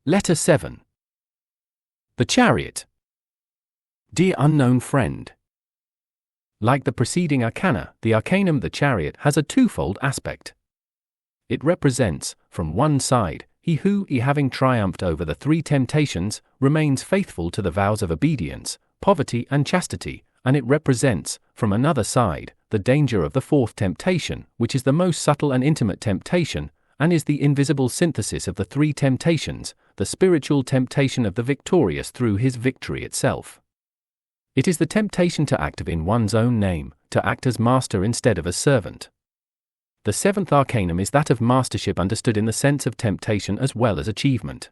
Letter 7. The Chariot. Dear unknown friend. Like the preceding arcana, the Arcanum, the Chariot, has a twofold aspect. It represents, from one side, he who, having triumphed over the three temptations, remains faithful to the vows of obedience, poverty and chastity, and it represents, from another side, the danger of the fourth temptation, which is the most subtle and intimate temptation, and is the invisible synthesis of the three temptations, the spiritual temptation of the victorious through his victory itself. It is the temptation to act in one's own name, to act as master instead of as servant. The seventh arcanum is that of mastership, understood in the sense of temptation as well as achievement.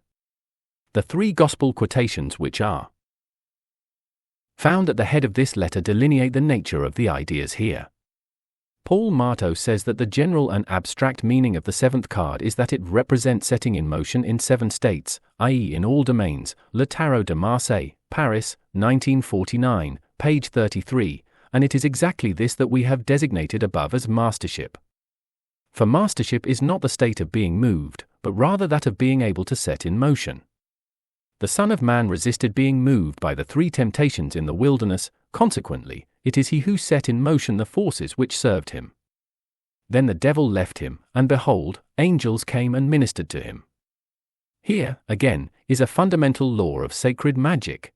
The three gospel quotations which are found at the head of this letter delineate the nature of the ideas here. Paul Marteau says that the general and abstract meaning of the seventh card is that it represents setting in motion in 7 states, i.e. in all domains. Le Tarot de Marseille, Paris, 1949, page 33, and it is exactly this that we have designated above as mastership. For mastership is not the state of being moved, but rather that of being able to set in motion. The Son of Man resisted being moved by the three temptations in the wilderness, consequently, it is he who set in motion the forces which served him. Then the devil left him, and behold, angels came and ministered to him. Here, again, is a fundamental law of sacred magic.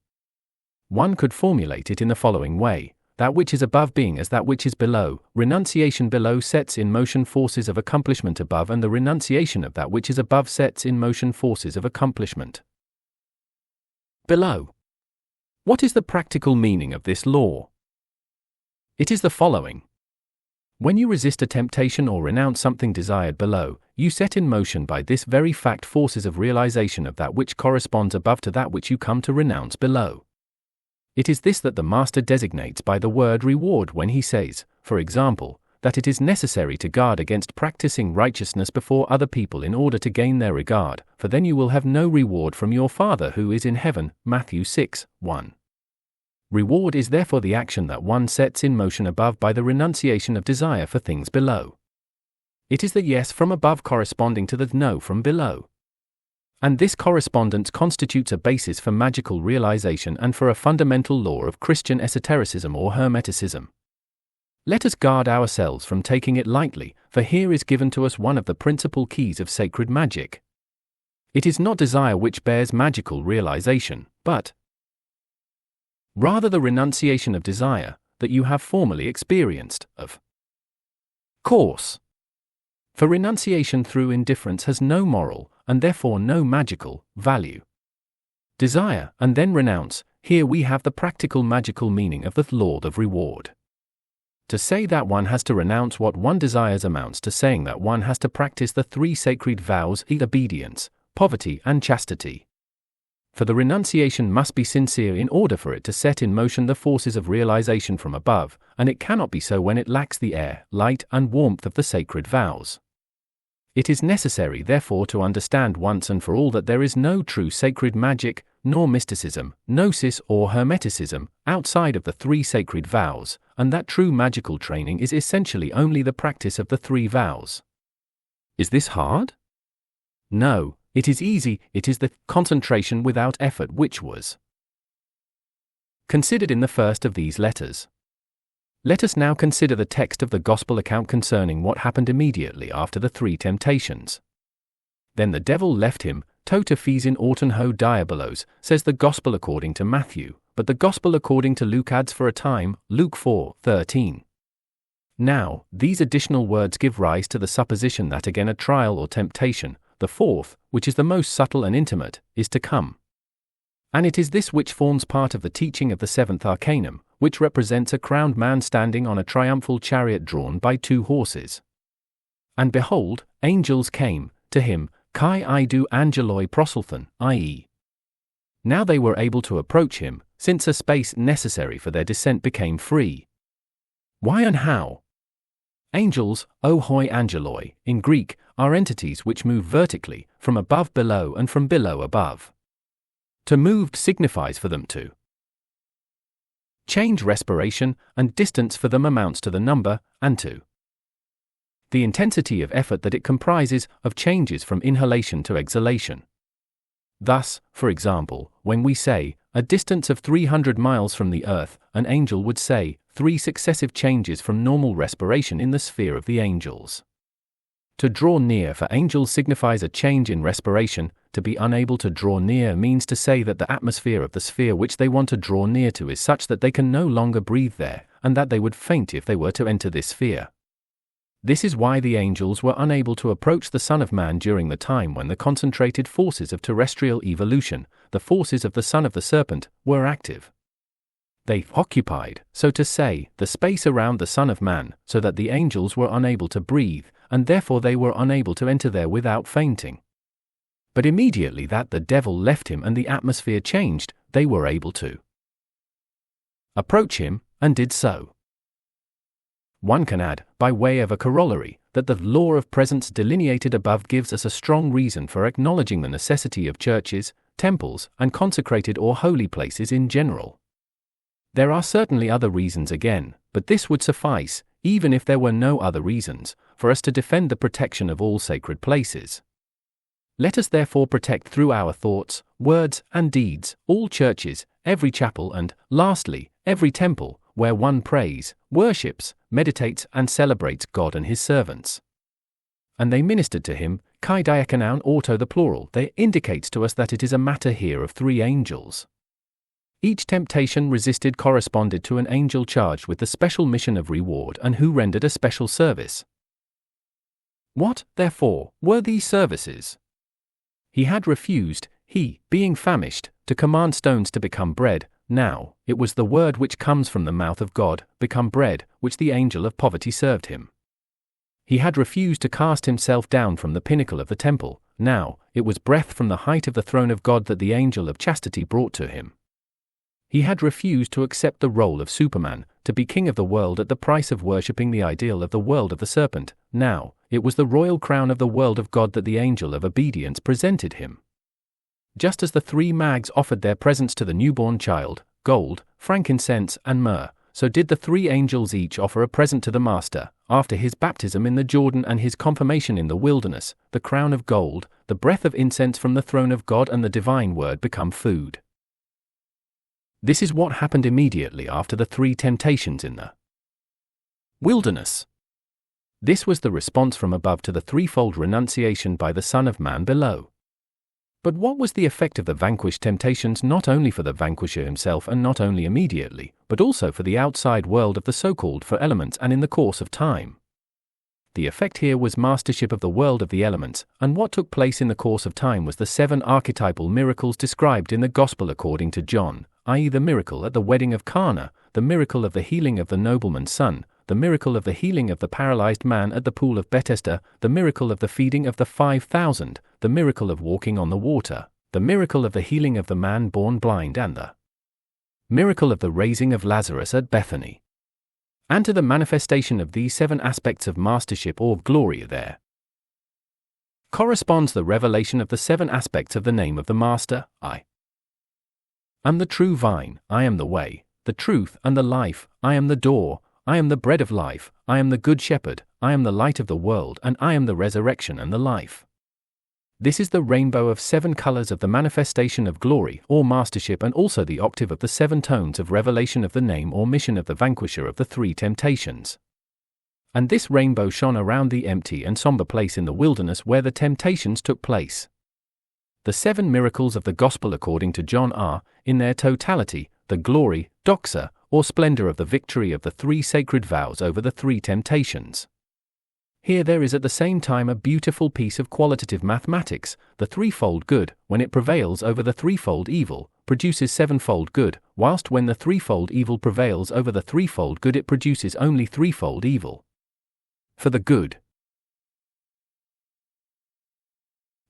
One could formulate it in the following way: that which is above being as that which is below, renunciation below sets in motion forces of accomplishment above, and the renunciation of that which is above sets in motion forces of accomplishment below. What is the practical meaning of this law? It is the following. When you resist a temptation or renounce something desired below, you set in motion by this very fact forces of realization of that which corresponds above to that which you come to renounce below. It is this that the Master designates by the word reward when he says, for example, that it is necessary to guard against practicing righteousness before other people in order to gain their regard, for then you will have no reward from your Father who is in heaven. Matthew 6:1. Reward is therefore the action that one sets in motion above by the renunciation of desire for things below. It is the yes from above corresponding to the no from below. And this correspondence constitutes a basis for magical realization and for a fundamental law of Christian esotericism or Hermeticism. Let us guard ourselves from taking it lightly, for here is given to us one of the principal keys of sacred magic. It is not desire which bears magical realization, but rather the renunciation of desire, that you have formerly experienced, of course. For renunciation through indifference has no moral, and therefore no magical, value. Desire, and then renounce, here we have the practical magical meaning of the Lord of Reward. To say that one has to renounce what one desires amounts to saying that one has to practice the three sacred vows: obedience, poverty and chastity. For the renunciation must be sincere in order for it to set in motion the forces of realization from above, and it cannot be so when it lacks the air, light and warmth of the sacred vows. It is necessary therefore to understand once and for all that there is no true sacred magic, nor mysticism, gnosis or Hermeticism, outside of the three sacred vows, and that true magical training is essentially only the practice of the three vows. Is this hard? No, it is easy. It is the concentration without effort which was considered in the first of these letters. Let us now consider the text of the Gospel account concerning what happened immediately after the three temptations. Then the devil left him, tota phys in auton ho diabolos, says the Gospel according to Matthew, but the Gospel according to Luke adds for a time, Luke 4:13. Now, these additional words give rise to the supposition that again a trial or temptation, the fourth, which is the most subtle and intimate, is to come. And it is this which forms part of the teaching of the seventh arcanum, which represents a crowned man standing on a triumphal chariot drawn by 2 horses. And behold, angels came to him, kai idou angeloi prosulthon, i.e. now they were able to approach him, since a space necessary for their descent became free. Why and how? Angels, o hoi angeloi, in Greek, are entities which move vertically, from above below and from below above. To move signifies for them to change respiration, and distance for them amounts to the number, and to the intensity of effort that it comprises, of changes from inhalation to exhalation. Thus, for example, when we say, a distance of 300 miles from the Earth, an angel would say, 3 successive changes from normal respiration in the sphere of the angels. To draw near for angels signifies a change in respiration. To be unable to draw near means to say that the atmosphere of the sphere which they want to draw near to is such that they can no longer breathe there, and that they would faint if they were to enter this sphere. This is why the angels were unable to approach the Son of Man during the time when the concentrated forces of terrestrial evolution, the forces of the Son of the Serpent, were active. They occupied, so to say, the space around the Son of Man, so that the angels were unable to breathe, and therefore they were unable to enter there without fainting. But immediately that the devil left him and the atmosphere changed, they were able to approach him, and did so. One can add, by way of a corollary, that the law of presence delineated above gives us a strong reason for acknowledging the necessity of churches, temples, and consecrated or holy places in general. There are certainly other reasons again, but this would suffice, even if there were no other reasons, for us to defend the protection of all sacred places. Let us therefore protect through our thoughts, words, and deeds, all churches, every chapel and, lastly, every temple, where one prays, worships, meditates and celebrates God and his servants. And they ministered to him, kai diakonon auto the plural, they indicates to us that it is a matter here of 3 angels. Each temptation resisted corresponded to an angel charged with the special mission of reward and who rendered a special service. What, therefore, were these services? He had refused, he, being famished, to command stones to become bread. Now, it was the word which comes from the mouth of God, become bread, which the angel of poverty served him. He had refused to cast himself down from the pinnacle of the temple. Now, it was breath from the height of the throne of God that the angel of chastity brought to him. He had refused to accept the role of Superman, to be king of the world at the price of worshipping the ideal of the world of the serpent. Now, it was the royal crown of the world of God that the angel of obedience presented him. Just as the 3 mags offered their presents to the newborn child, gold, frankincense, and myrrh, so did the 3 angels each offer a present to the Master, after his baptism in the Jordan and his confirmation in the wilderness, the crown of gold, the breath of incense from the throne of God and the divine word become food. This is what happened immediately after the 3 temptations in the wilderness. This was the response from above to the threefold renunciation by the Son of Man below. But what was the effect of the vanquished temptations not only for the vanquisher himself and not only immediately, but also for the outside world of the so-called 4 elements and in the course of time? The effect here was mastership of the world of the elements, and what took place in the course of time was the 7 archetypal miracles described in the Gospel according to John, i.e. the miracle at the wedding of Cana, the miracle of the healing of the nobleman's son, the miracle of the healing of the paralyzed man at the pool of Bethesda, the miracle of the feeding of the 5,000, the miracle of walking on the water, the miracle of the healing of the man born blind and the miracle of the raising of Lazarus at Bethany. And to the manifestation of these 7 aspects of mastership or glory there corresponds the revelation of the 7 aspects of the name of the Master. I am the true vine, I am the way, the truth and the life, I am the door, I am the bread of life, I am the good shepherd, I am the light of the world, and I am the resurrection and the life. This is the rainbow of 7 colors of the manifestation of glory or mastership, and also the octave of the 7 tones of revelation of the name or mission of the vanquisher of the 3 temptations. And this rainbow shone around the empty and somber place in the wilderness where the temptations took place. The 7 miracles of the Gospel according to John are, in their totality, the glory, doxa, or splendor of the victory of the 3 sacred vows over the 3 temptations. Here there is at the same time a beautiful piece of qualitative mathematics. The threefold good, when it prevails over the threefold evil, produces 7-fold good, whilst when the threefold evil prevails over the threefold good it produces only threefold evil. For the good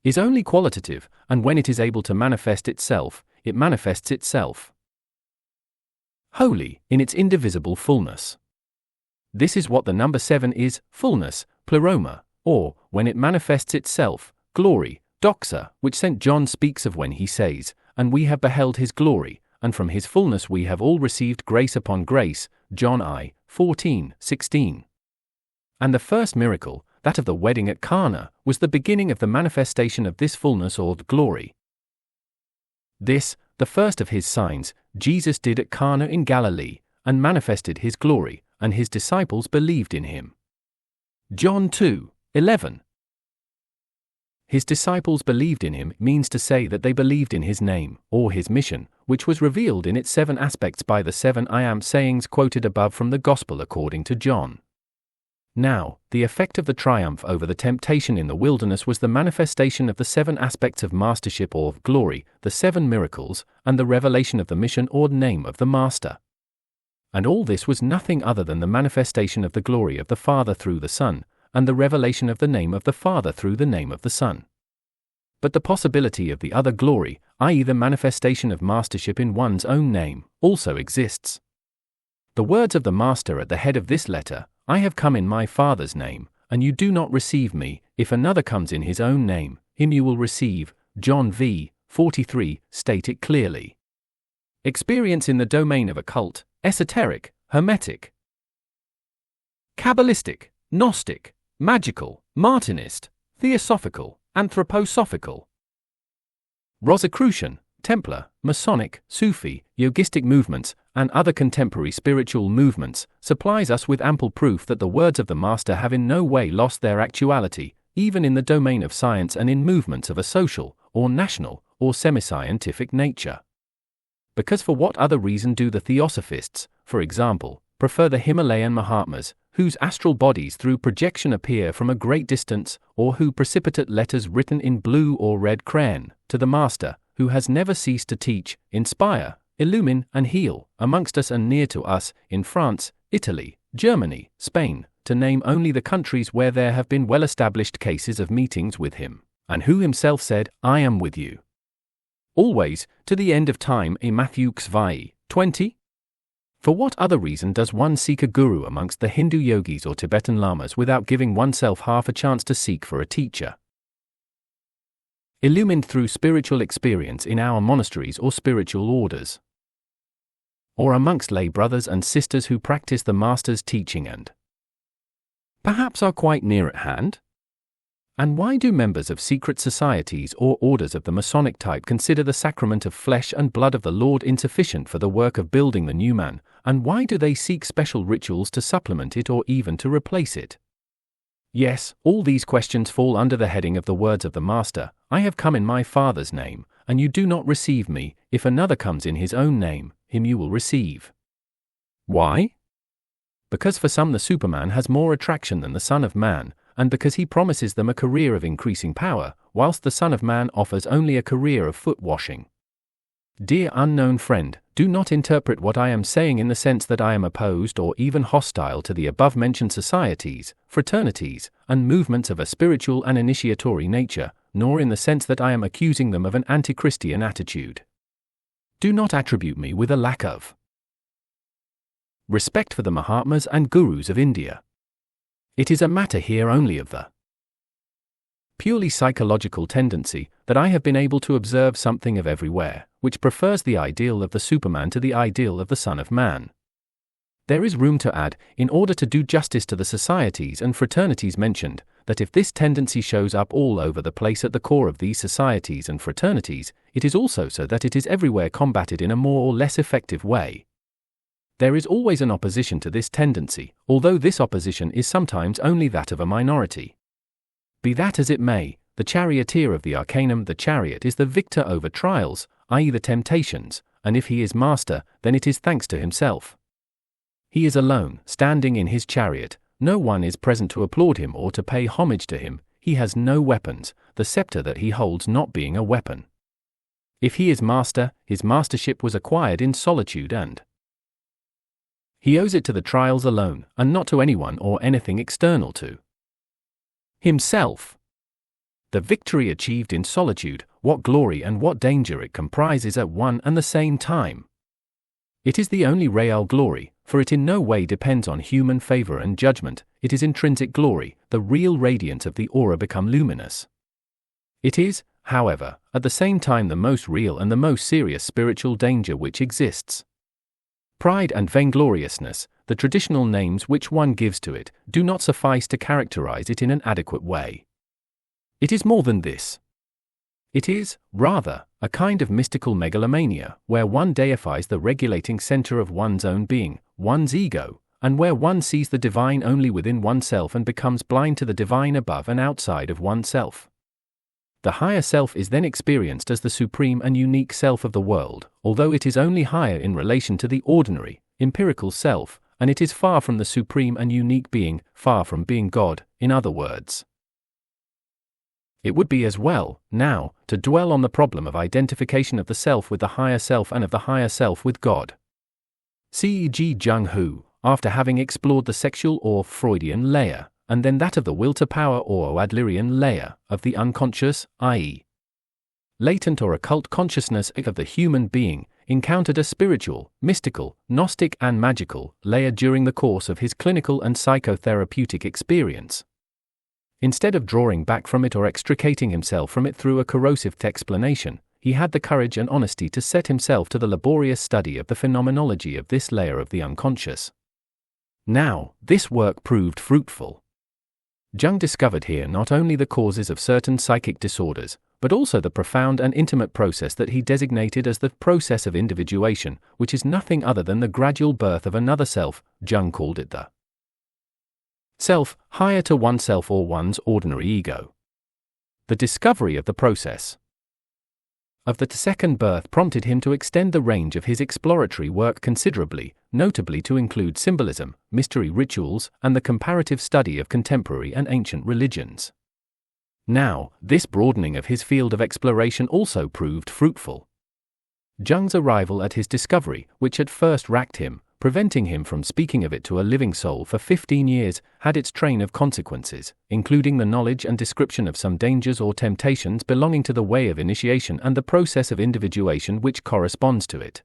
is only qualitative, and when it is able to manifest itself, it manifests itself wholly, in its indivisible fullness. This is what the number 7 is, fullness, pleroma, or, when it manifests itself, glory, doxa, which St. John speaks of when he says, "And we have beheld his glory, and from his fullness we have all received grace upon grace," John I, 14:16. And the first miracle, that of the wedding at Cana, was the beginning of the manifestation of this fullness or glory. This, the first of his signs, Jesus did at Cana in Galilee, and manifested his glory, and his disciples believed in him. John 2:11. His disciples believed in him means to say that they believed in his name, or his mission, which was revealed in its 7 aspects by the 7 I am sayings quoted above from the Gospel according to John. Now, the effect of the triumph over the temptation in the wilderness was the manifestation of the 7 aspects of mastership or of glory, the 7 miracles, and the revelation of the mission or name of the Master. And all this was nothing other than the manifestation of the glory of the Father through the Son, and the revelation of the name of the Father through the name of the Son. But the possibility of the other glory, i.e. the manifestation of mastership in one's own name, also exists. The words of the Master at the head of this letter, "I have come in my Father's name, and you do not receive me. If another comes in his own name, him you will receive," John v. 43, state it clearly. Experience in the domain of occult, esoteric, hermetic, Kabbalistic, Gnostic, magical, Martinist, theosophical, anthroposophical, Rosicrucian, Templar, Masonic, Sufi, yogistic movements, and other contemporary spiritual movements, supplies us with ample proof that the words of the Master have in no way lost their actuality, even in the domain of science and in movements of a social, or national, or semi-scientific nature. Because for what other reason do the Theosophists, for example, prefer the Himalayan Mahatmas, whose astral bodies through projection appear from a great distance, or who precipitate letters written in blue or red crayon, to the Master, who has never ceased to teach, inspire, illumine, and heal, amongst us and near to us, in France, Italy, Germany, Spain, to name only the countries where there have been well-established cases of meetings with him, and who himself said, "I am with you always, to the end of time," in Matthew 20? For what other reason does one seek a guru amongst the Hindu yogis or Tibetan lamas without giving oneself half a chance to seek for a teacher? Illumined through spiritual experience in our monasteries or spiritual orders, or amongst lay brothers and sisters who practice the Master's teaching and perhaps are quite near at hand? And why do members of secret societies or orders of the Masonic type consider the sacrament of flesh and blood of the Lord insufficient for the work of building the new man, and why do they seek special rituals to supplement it or even to replace it? Yes, all these questions fall under the heading of the words of the Master, "I have come in my Father's name, and you do not receive me. If another comes in his own name, him you will receive." Why? Because for some the Superman has more attraction than the Son of Man, and because he promises them a career of increasing power, whilst the Son of Man offers only a career of foot washing. Dear unknown friend, do not interpret what I am saying in the sense that I am opposed or even hostile to the above-mentioned societies, fraternities, and movements of a spiritual and initiatory nature, nor in the sense that I am accusing them of an anti-Christian attitude. Do not attribute me with a lack of respect for the Mahatmas and Gurus of India. It is a matter here only of the purely psychological tendency that I have been able to observe something of everywhere, which prefers the ideal of the Superman to the ideal of the Son of Man. There is room to add, in order to do justice to the societies and fraternities mentioned, that if this tendency shows up all over the place at the core of these societies and fraternities, it is also so that it is everywhere combated in a more or less effective way. There is always an opposition to this tendency, although this opposition is sometimes only that of a minority. Be that as it may, the charioteer of the Arcanum, the chariot, is the victor over trials, i.e. the temptations, and if he is master, then it is thanks to himself. He is alone, standing in his chariot, no one is present to applaud him or to pay homage to him, he has no weapons, the scepter that he holds not being a weapon. If he is master, his mastership was acquired in solitude and he owes it to the trials alone, and not to anyone or anything external to himself. The victory achieved in solitude, what glory and what danger it comprises at one and the same time. It is the only real glory, for it in no way depends on human favor and judgment, it is intrinsic glory, the real radiance of the aura become luminous. It is, however, at the same time the most real and the most serious spiritual danger which exists. Pride and vaingloriousness, the traditional names which one gives to it, do not suffice to characterize it in an adequate way. It is more than this. It is, rather, a kind of mystical megalomania, where one deifies the regulating center of one's own being, one's ego, and where one sees the divine only within oneself and becomes blind to the divine above and outside of oneself. The higher self is then experienced as the supreme and unique self of the world, although it is only higher in relation to the ordinary, empirical self, and it is far from the supreme and unique being, far from being God, in other words. It would be as well, now, to dwell on the problem of identification of the self with the higher self and of the higher self with God. C.E.G. Jung, who, after having explored the sexual or Freudian layer, and then that of the will to power or Adlerian layer, of the unconscious, i.e., latent or occult consciousness of the human being, encountered a spiritual, mystical, gnostic and magical layer during the course of his clinical and psychotherapeutic experience. Instead of drawing back from it or extricating himself from it through a corrosive explanation, he had the courage and honesty to set himself to the laborious study of the phenomenology of this layer of the unconscious. Now, this work proved fruitful. Jung discovered here not only the causes of certain psychic disorders, but also the profound and intimate process that he designated as the process of individuation, which is nothing other than the gradual birth of another self. Jung called it the self, higher to oneself or one's ordinary ego. The discovery of the process of the second birth prompted him to extend the range of his exploratory work considerably, notably to include symbolism, mystery rituals, and the comparative study of contemporary and ancient religions. Now, this broadening of his field of exploration also proved fruitful. Jung's arrival at his discovery, which at first racked him, preventing him from speaking of it to a living soul for 15 years, had its train of consequences, including the knowledge and description of some dangers or temptations belonging to the way of initiation and the process of individuation which corresponds to it.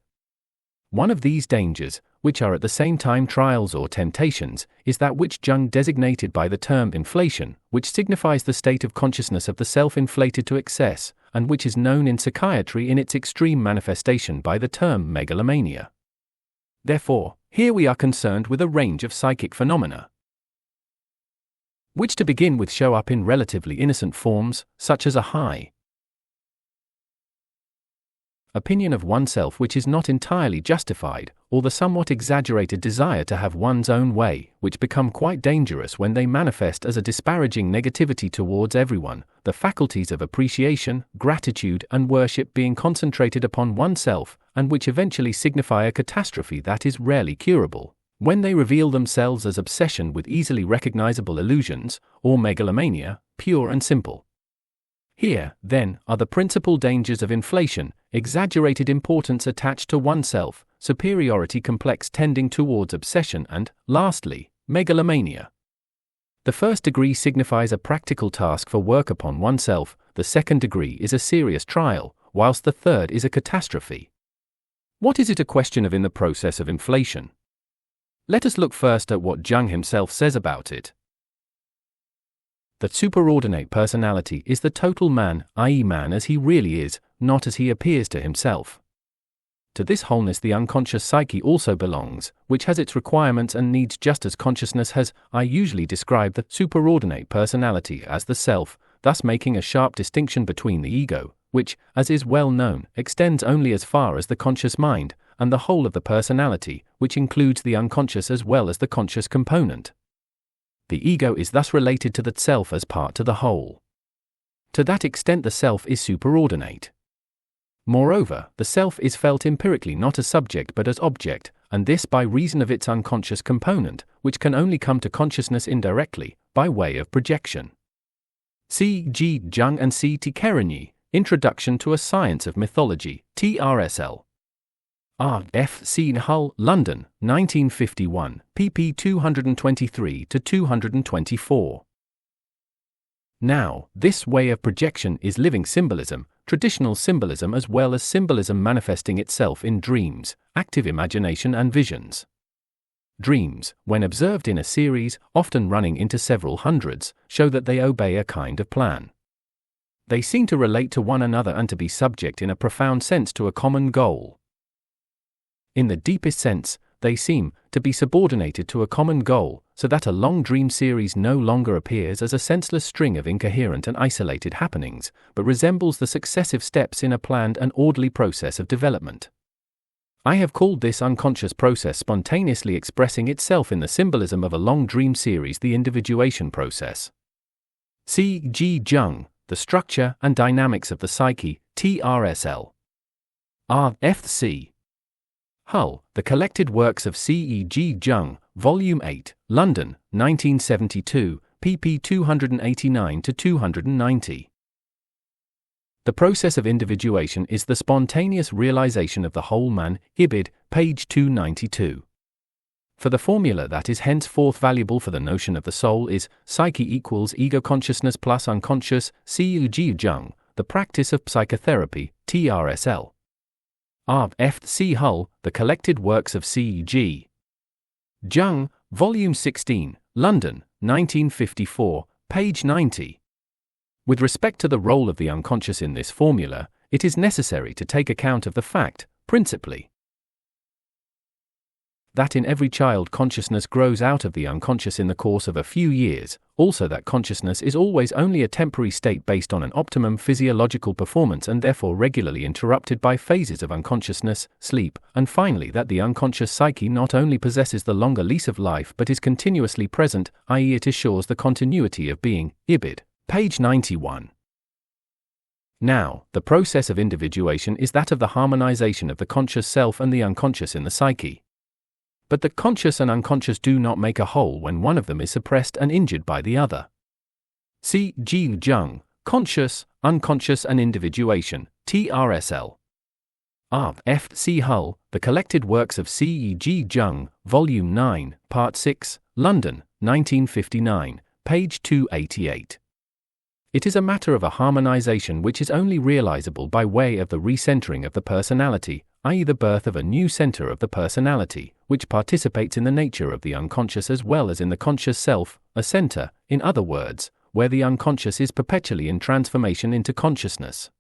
One of these dangers, which are at the same time trials or temptations, is that which Jung designated by the term inflation, which signifies the state of consciousness of the self inflated to excess, and which is known in psychiatry in its extreme manifestation by the term megalomania. Therefore, here we are concerned with a range of psychic phenomena, which to begin with show up in relatively innocent forms, such as a high opinion of oneself which is not entirely justified, or the somewhat exaggerated desire to have one's own way, which become quite dangerous when they manifest as a disparaging negativity towards everyone, the faculties of appreciation, gratitude, and worship being concentrated upon oneself, and which eventually signify a catastrophe that is rarely curable, when they reveal themselves as obsession with easily recognizable illusions, or megalomania, pure and simple. Here, then, are the principal dangers of inflation: exaggerated importance attached to oneself, superiority complex tending towards obsession, and, lastly, megalomania. The first degree signifies a practical task for work upon oneself, the second degree is a serious trial, whilst the third is a catastrophe. What is it a question of in the process of inflation? Let us look first at what Jung himself says about it. The superordinate personality is the total man, i.e. man as he really is, not as he appears to himself. To this wholeness the unconscious psyche also belongs, which has its requirements and needs just as consciousness has. I usually describe the superordinate personality as the self, thus making a sharp distinction between the ego, which, as is well known, extends only as far as the conscious mind, and the whole of the personality, which includes the unconscious as well as the conscious component. The ego is thus related to the self as part to the whole. To that extent the self is superordinate. Moreover, the self is felt empirically not as subject but as object, and this by reason of its unconscious component, which can only come to consciousness indirectly, by way of projection. C.G. Jung and C.T. Kerenyi, Introduction to a Science of Mythology, TRSL. R.F. C. Hull, London, 1951, pp. 223-224. Now, this way of projection is living symbolism, traditional symbolism as well as symbolism manifesting itself in dreams, active imagination and visions. Dreams, when observed in a series, often running into several hundreds, show that they obey a kind of plan. They seem to relate to one another and to be subject in a profound sense to a common goal. In the deepest sense, they seem to be subordinated to a common goal, so that a long dream series no longer appears as a senseless string of incoherent and isolated happenings, but resembles the successive steps in a planned and orderly process of development. I have called this unconscious process spontaneously expressing itself in the symbolism of a long dream series the individuation process. C. G. Jung, The Structure and Dynamics of the Psyche, TRSL. R. F. C. Hull, The Collected Works of C. E. G. Jung, Volume 8, London, 1972, pp. 289-290. The process of individuation is the spontaneous realization of the whole man, Ibid, page 292. For the formula that is henceforth valuable for the notion of the soul is, psyche equals ego consciousness plus unconscious, C. G. Jung, The Practice of Psychotherapy, TRSL. R. F. C. Hull, The Collected Works of C. G. Jung, Volume 16, London, 1954, page 90. With respect to the role of the unconscious in this formula, it is necessary to take account of the fact, principally, that in every child consciousness grows out of the unconscious in the course of a few years, also that consciousness is always only a temporary state based on an optimum physiological performance and therefore regularly interrupted by phases of unconsciousness, sleep, and finally that the unconscious psyche not only possesses the longer lease of life but is continuously present, i.e. it assures the continuity of being, Ibid. Page 91. Now, the process of individuation is that of the harmonization of the conscious self and the unconscious in the psyche. But the conscious and unconscious do not make a whole when one of them is suppressed and injured by the other. C. G. Jung, Conscious, Unconscious and Individuation, TRSL. R. F. C. Hull, The Collected Works of C. E. G. Jung, Volume 9, Part 6, London, 1959, page 288. It is a matter of a harmonization which is only realizable by way of the recentering of the personality, i.e. the birth of a new center of the personality, which participates in the nature of the unconscious as well as in the conscious self, a center, in other words, where the unconscious is perpetually in transformation into consciousness.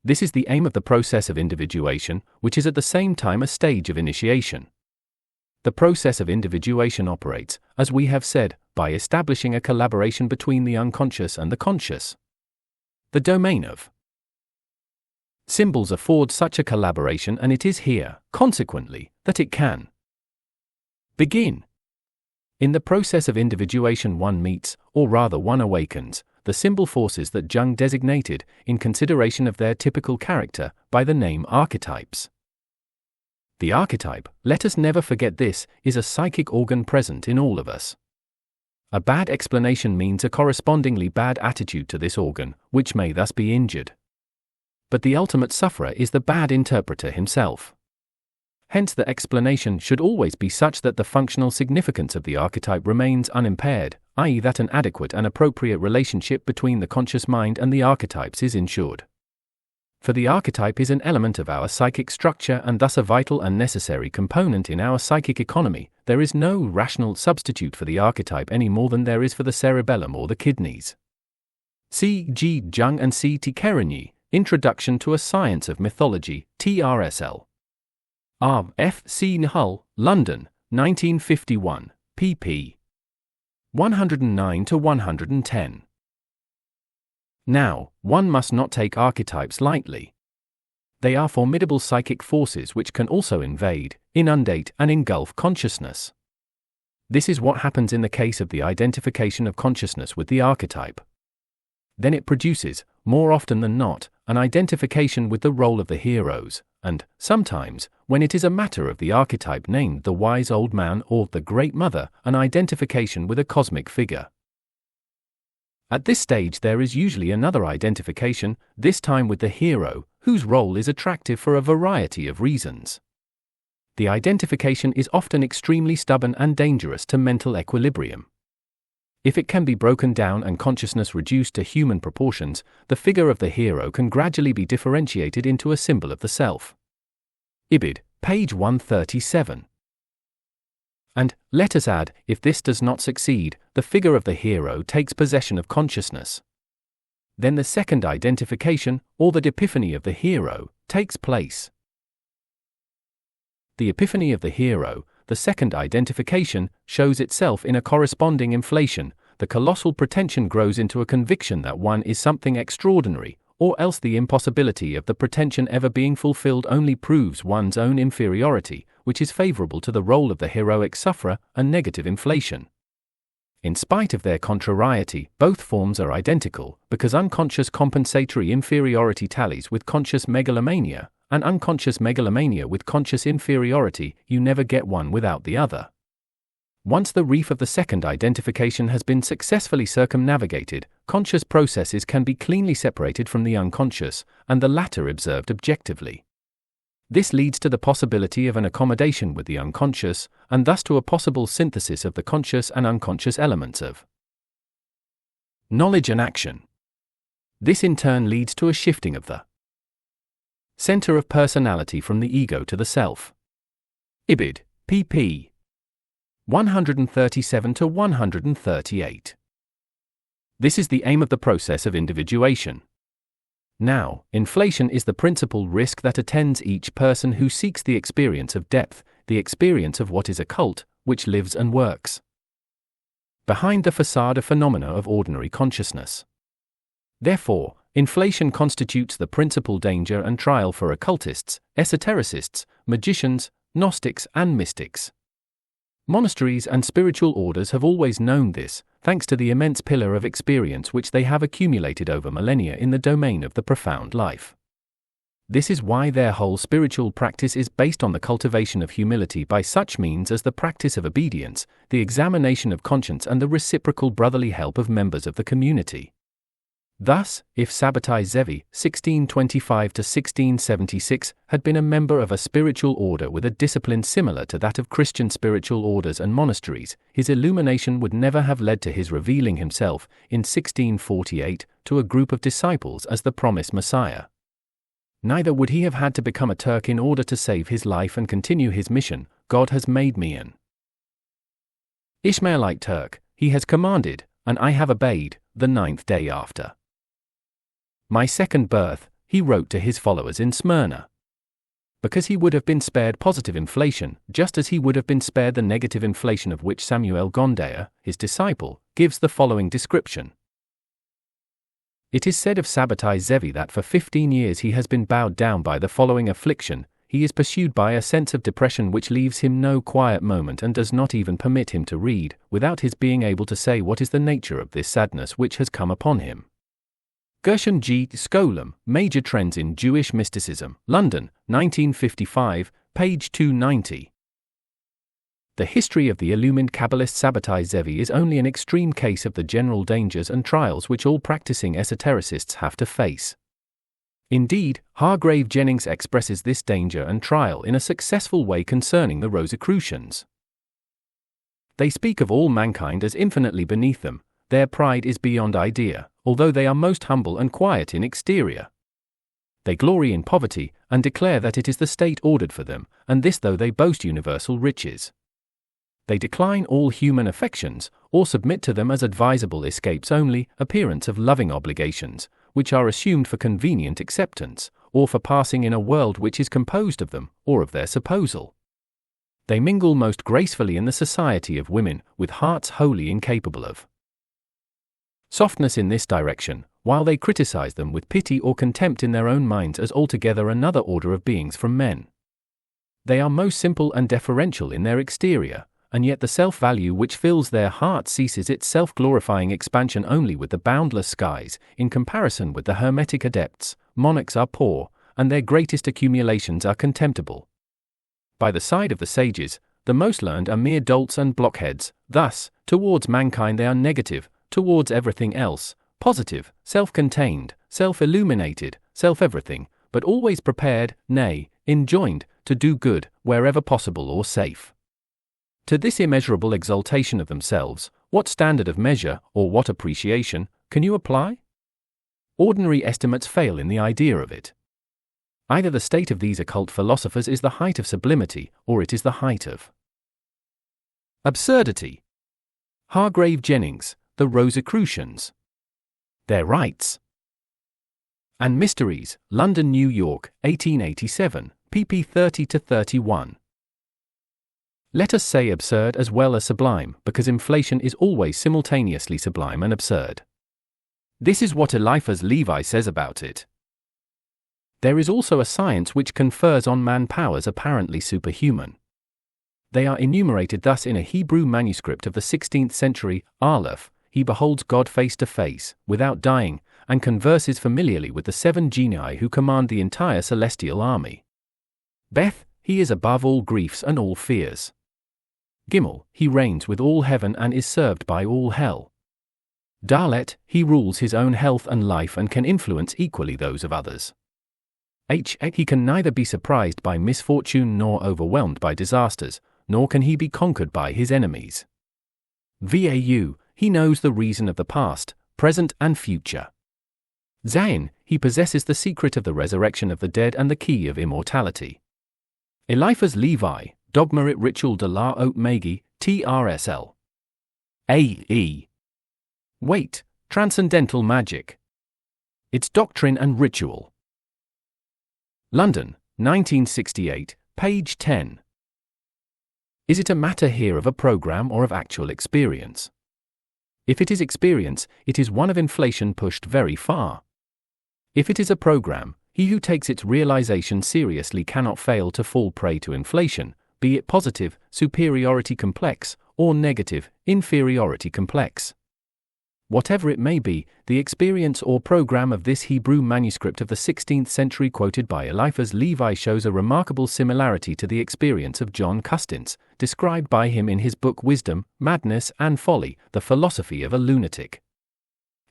This is the aim of the process of individuation, which is at the same time a stage of initiation. The process of individuation operates, as we have said, by establishing a collaboration between the unconscious and the conscious. The domain of symbols affords such a collaboration, and it is here, consequently, that it can begin. In the process of individuation one meets, or rather one awakens, the symbol forces that Jung designated, in consideration of their typical character, by the name archetypes. The archetype, let us never forget this, is a psychic organ present in all of us. A bad explanation means a correspondingly bad attitude to this organ, which may thus be injured. But the ultimate sufferer is the bad interpreter himself. Hence the explanation should always be such that the functional significance of the archetype remains unimpaired, i.e. that an adequate and appropriate relationship between the conscious mind and the archetypes is ensured. For the archetype is an element of our psychic structure and thus a vital and necessary component in our psychic economy. There is no rational substitute for the archetype any more than there is for the cerebellum or the kidneys. C. G. Jung and C. T. Kerenyi, Introduction to a Science of Mythology, TRSL. R. F. C. Hull, London, 1951, pp. 109-110. Now, one must not take archetypes lightly. They are formidable psychic forces which can also invade, inundate, and engulf consciousness. This is what happens in the case of the identification of consciousness with the archetype. Then it produces, more often than not, an identification with the role of the heroes, and, sometimes, when it is a matter of the archetype named the wise old man or the great mother, an identification with a cosmic figure. At this stage there is usually another identification, this time with the hero, whose role is attractive for a variety of reasons. The identification is often extremely stubborn and dangerous to mental equilibrium. If it can be broken down and consciousness reduced to human proportions, the figure of the hero can gradually be differentiated into a symbol of the self. Ibid, page 137. And, let us add, if this does not succeed, the figure of the hero takes possession of consciousness. Then the second identification, or the epiphany of the hero, takes place. the epiphany of the hero, the second identification, shows itself in a corresponding inflation. The colossal pretension grows into a conviction that one is something extraordinary, or else the impossibility of the pretension ever being fulfilled only proves one's own inferiority, which is favorable to the role of the heroic sufferer, a negative inflation. In spite of their contrariety, both forms are identical, because unconscious compensatory inferiority tallies with conscious megalomania, and unconscious megalomania with conscious inferiority. You never get one without the other. Once the reef of the second identification has been successfully circumnavigated, conscious processes can be cleanly separated from the unconscious, and the latter observed objectively. This leads to the possibility of an accommodation with the unconscious, and thus to a possible synthesis of the conscious and unconscious elements of knowledge and action. This in turn leads to a shifting of the center of personality from the ego to the self. Ibid. pp. 137 to 138. This is the aim of the process of individuation. Now, inflation is the principal risk that attends each person who seeks the experience of depth, the experience of what is occult, which lives and works behind the facade of phenomena of ordinary consciousness. Therefore, inflation constitutes the principal danger and trial for occultists, esotericists, magicians, Gnostics, and mystics. Monasteries and spiritual orders have always known this, thanks to the immense pillar of experience which they have accumulated over millennia in the domain of the profound life. This is why their whole spiritual practice is based on the cultivation of humility by such means as the practice of obedience, the examination of conscience, and the reciprocal brotherly help of members of the community. Thus, if Sabbatai Zevi, 1625–1676, had been a member of a spiritual order with a discipline similar to that of Christian spiritual orders and monasteries, his illumination would never have led to his revealing himself, in 1648, to a group of disciples as the promised Messiah. Neither would he have had to become a Turk in order to save his life and continue his mission. God has made me an Ishmaelite Turk, he has commanded, and I have obeyed, the 9th day after my second birth, he wrote to his followers in Smyrna. Because he would have been spared positive inflation, just as he would have been spared the negative inflation of which Samuel Gondea, his disciple, gives the following description. It is said of Sabbatai Zevi that for 15 years he has been bowed down by the following affliction. He is pursued by a sense of depression which leaves him no quiet moment and does not even permit him to read, without his being able to say what is the nature of this sadness which has come upon him. Gershon G. Scholem, Major Trends in Jewish Mysticism, London, 1955, page 290. The history of the illumined Kabbalist Sabbatai Zevi is only an extreme case of the general dangers and trials which all practicing esotericists have to face. Indeed, Hargrave Jennings expresses this danger and trial in a successful way concerning the Rosicrucians. They speak of all mankind as infinitely beneath them. Their pride is beyond idea, although they are most humble and quiet in exterior. They glory in poverty, and declare that it is the state ordered for them, and this though they boast universal riches. They decline all human affections, or submit to them as advisable escapes only, appearance of loving obligations, which are assumed for convenient acceptance, or for passing in a world which is composed of them, or of their supposal. They mingle most gracefully in the society of women, with hearts wholly incapable of softness in this direction, while they criticize them with pity or contempt in their own minds as altogether another order of beings from men. They are most simple and deferential in their exterior, and yet the self-value which fills their heart ceases its self-glorifying expansion only with the boundless skies. In comparison with the Hermetic adepts, monarchs are poor, and their greatest accumulations are contemptible. By the side of the sages, the most learned are mere dolts and blockheads. Thus, towards mankind they are negative, towards everything else, positive, self-contained, self-illuminated, self-everything, but always prepared, nay, enjoined, to do good, wherever possible or safe. To this immeasurable exaltation of themselves, what standard of measure, or what appreciation, can you apply? Ordinary estimates fail in the idea of it. Either the state of these occult philosophers is the height of sublimity, or it is the height of absurdity. Hargrave Jennings, The Rosicrucians. Their Rites and Mysteries, London, New York, 1887, pp. 30–31. Let us say absurd as well as sublime, because inflation is always simultaneously sublime and absurd. This is what Eliphas Levi says about it. There is also a science which confers on man powers apparently superhuman. They are enumerated thus in a Hebrew manuscript of the 16th century: Aleph, he beholds God face to face, without dying, and converses familiarly with the 7 genii who command the entire celestial army. Beth, he is above all griefs and all fears. Gimel, he reigns with all heaven and is served by all hell. Dalet, he rules his own health and life and can influence equally those of others. He can neither be surprised by misfortune nor overwhelmed by disasters, nor can he be conquered by his enemies. Vau, he knows the reason of the past, present and future. Zayin, he possesses the secret of the resurrection of the dead and the key of immortality. Eliphas Levi, Dogmarit Ritual de la Haute Magie, TRSL. A.E. Wait, Transcendental Magic. Its Doctrine and Ritual. London, 1968, page 10. Is it a matter here of a program or of actual experience? If it is experience, it is one of inflation pushed very far. If it is a program, he who takes its realization seriously cannot fail to fall prey to inflation, be it positive, superiority complex, or negative, inferiority complex. Whatever it may be, the experience or program of this Hebrew manuscript of the 16th century quoted by Eliphas Levi shows a remarkable similarity to the experience of John Custins, described by him in his book Wisdom, Madness and Folly, the Philosophy of a Lunatic.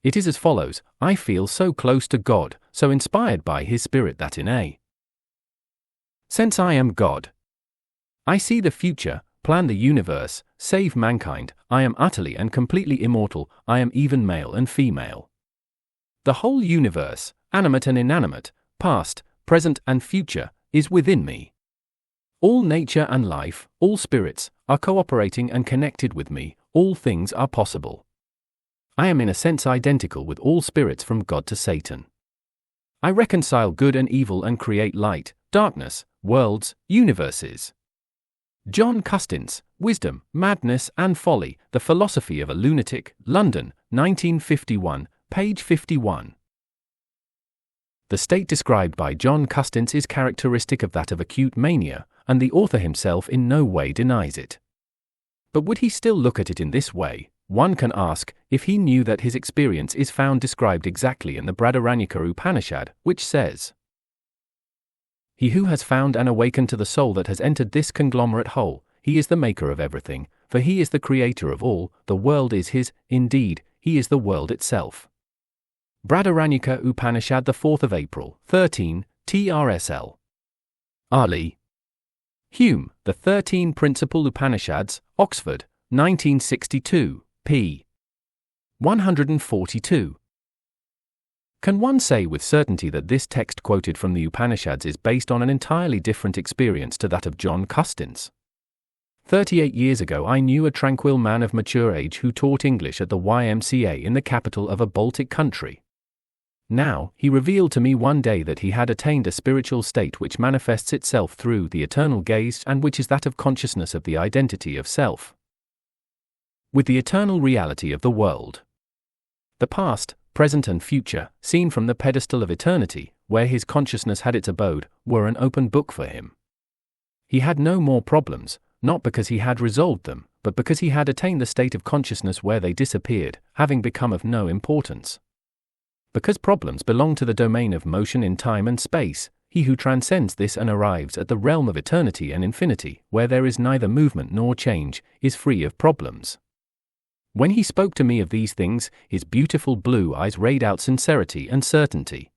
It is as follows: I feel so close to God, so inspired by His Spirit that in a sense I am God. I see the future, plan the universe, save mankind, I am utterly and completely immortal, I am even male and female. The whole universe, animate and inanimate, past, present and future, is within me. All nature and life, all spirits, are cooperating and connected with me, all things are possible. I am in a sense identical with all spirits from God to Satan. I reconcile good and evil and create light, darkness, worlds, universes. John Custins, Wisdom, Madness and Folly, the Philosophy of a Lunatic, London, 1951, page 51. The state described by John Custins is characteristic of that of acute mania, and the author himself in no way denies it. But would he still look at it in this way? One can ask, if he knew that his experience is found described exactly in the Bradaranyaka Upanishad, which says, "He who has found and awakened to the soul that has entered this conglomerate whole, he is the maker of everything, for he is the creator of all, the world is his, indeed, he is the world itself." Bradaranyaka Upanishad, the 4th of April, 13, TRSL. Ali. Hume, The 13 Principal Upanishads, Oxford, 1962, p. 142. Can one say with certainty that this text quoted from the Upanishads is based on an entirely different experience to that of John Custins? 38 years ago I knew a tranquil man of mature age who taught English at the YMCA in the capital of a Baltic country. Now, he revealed to me one day that he had attained a spiritual state which manifests itself through the eternal gaze and which is that of consciousness of the identity of self with the eternal reality of the world. The past, present and future, seen from the pedestal of eternity, where his consciousness had its abode, were an open book for him. He had no more problems, not because he had resolved them, but because he had attained the state of consciousness where they disappeared, having become of no importance. Because problems belong to the domain of motion in time and space, he who transcends this and arrives at the realm of eternity and infinity, where there is neither movement nor change, is free of problems. When he spoke to me of these things, his beautiful blue eyes rayed out sincerity and certainty.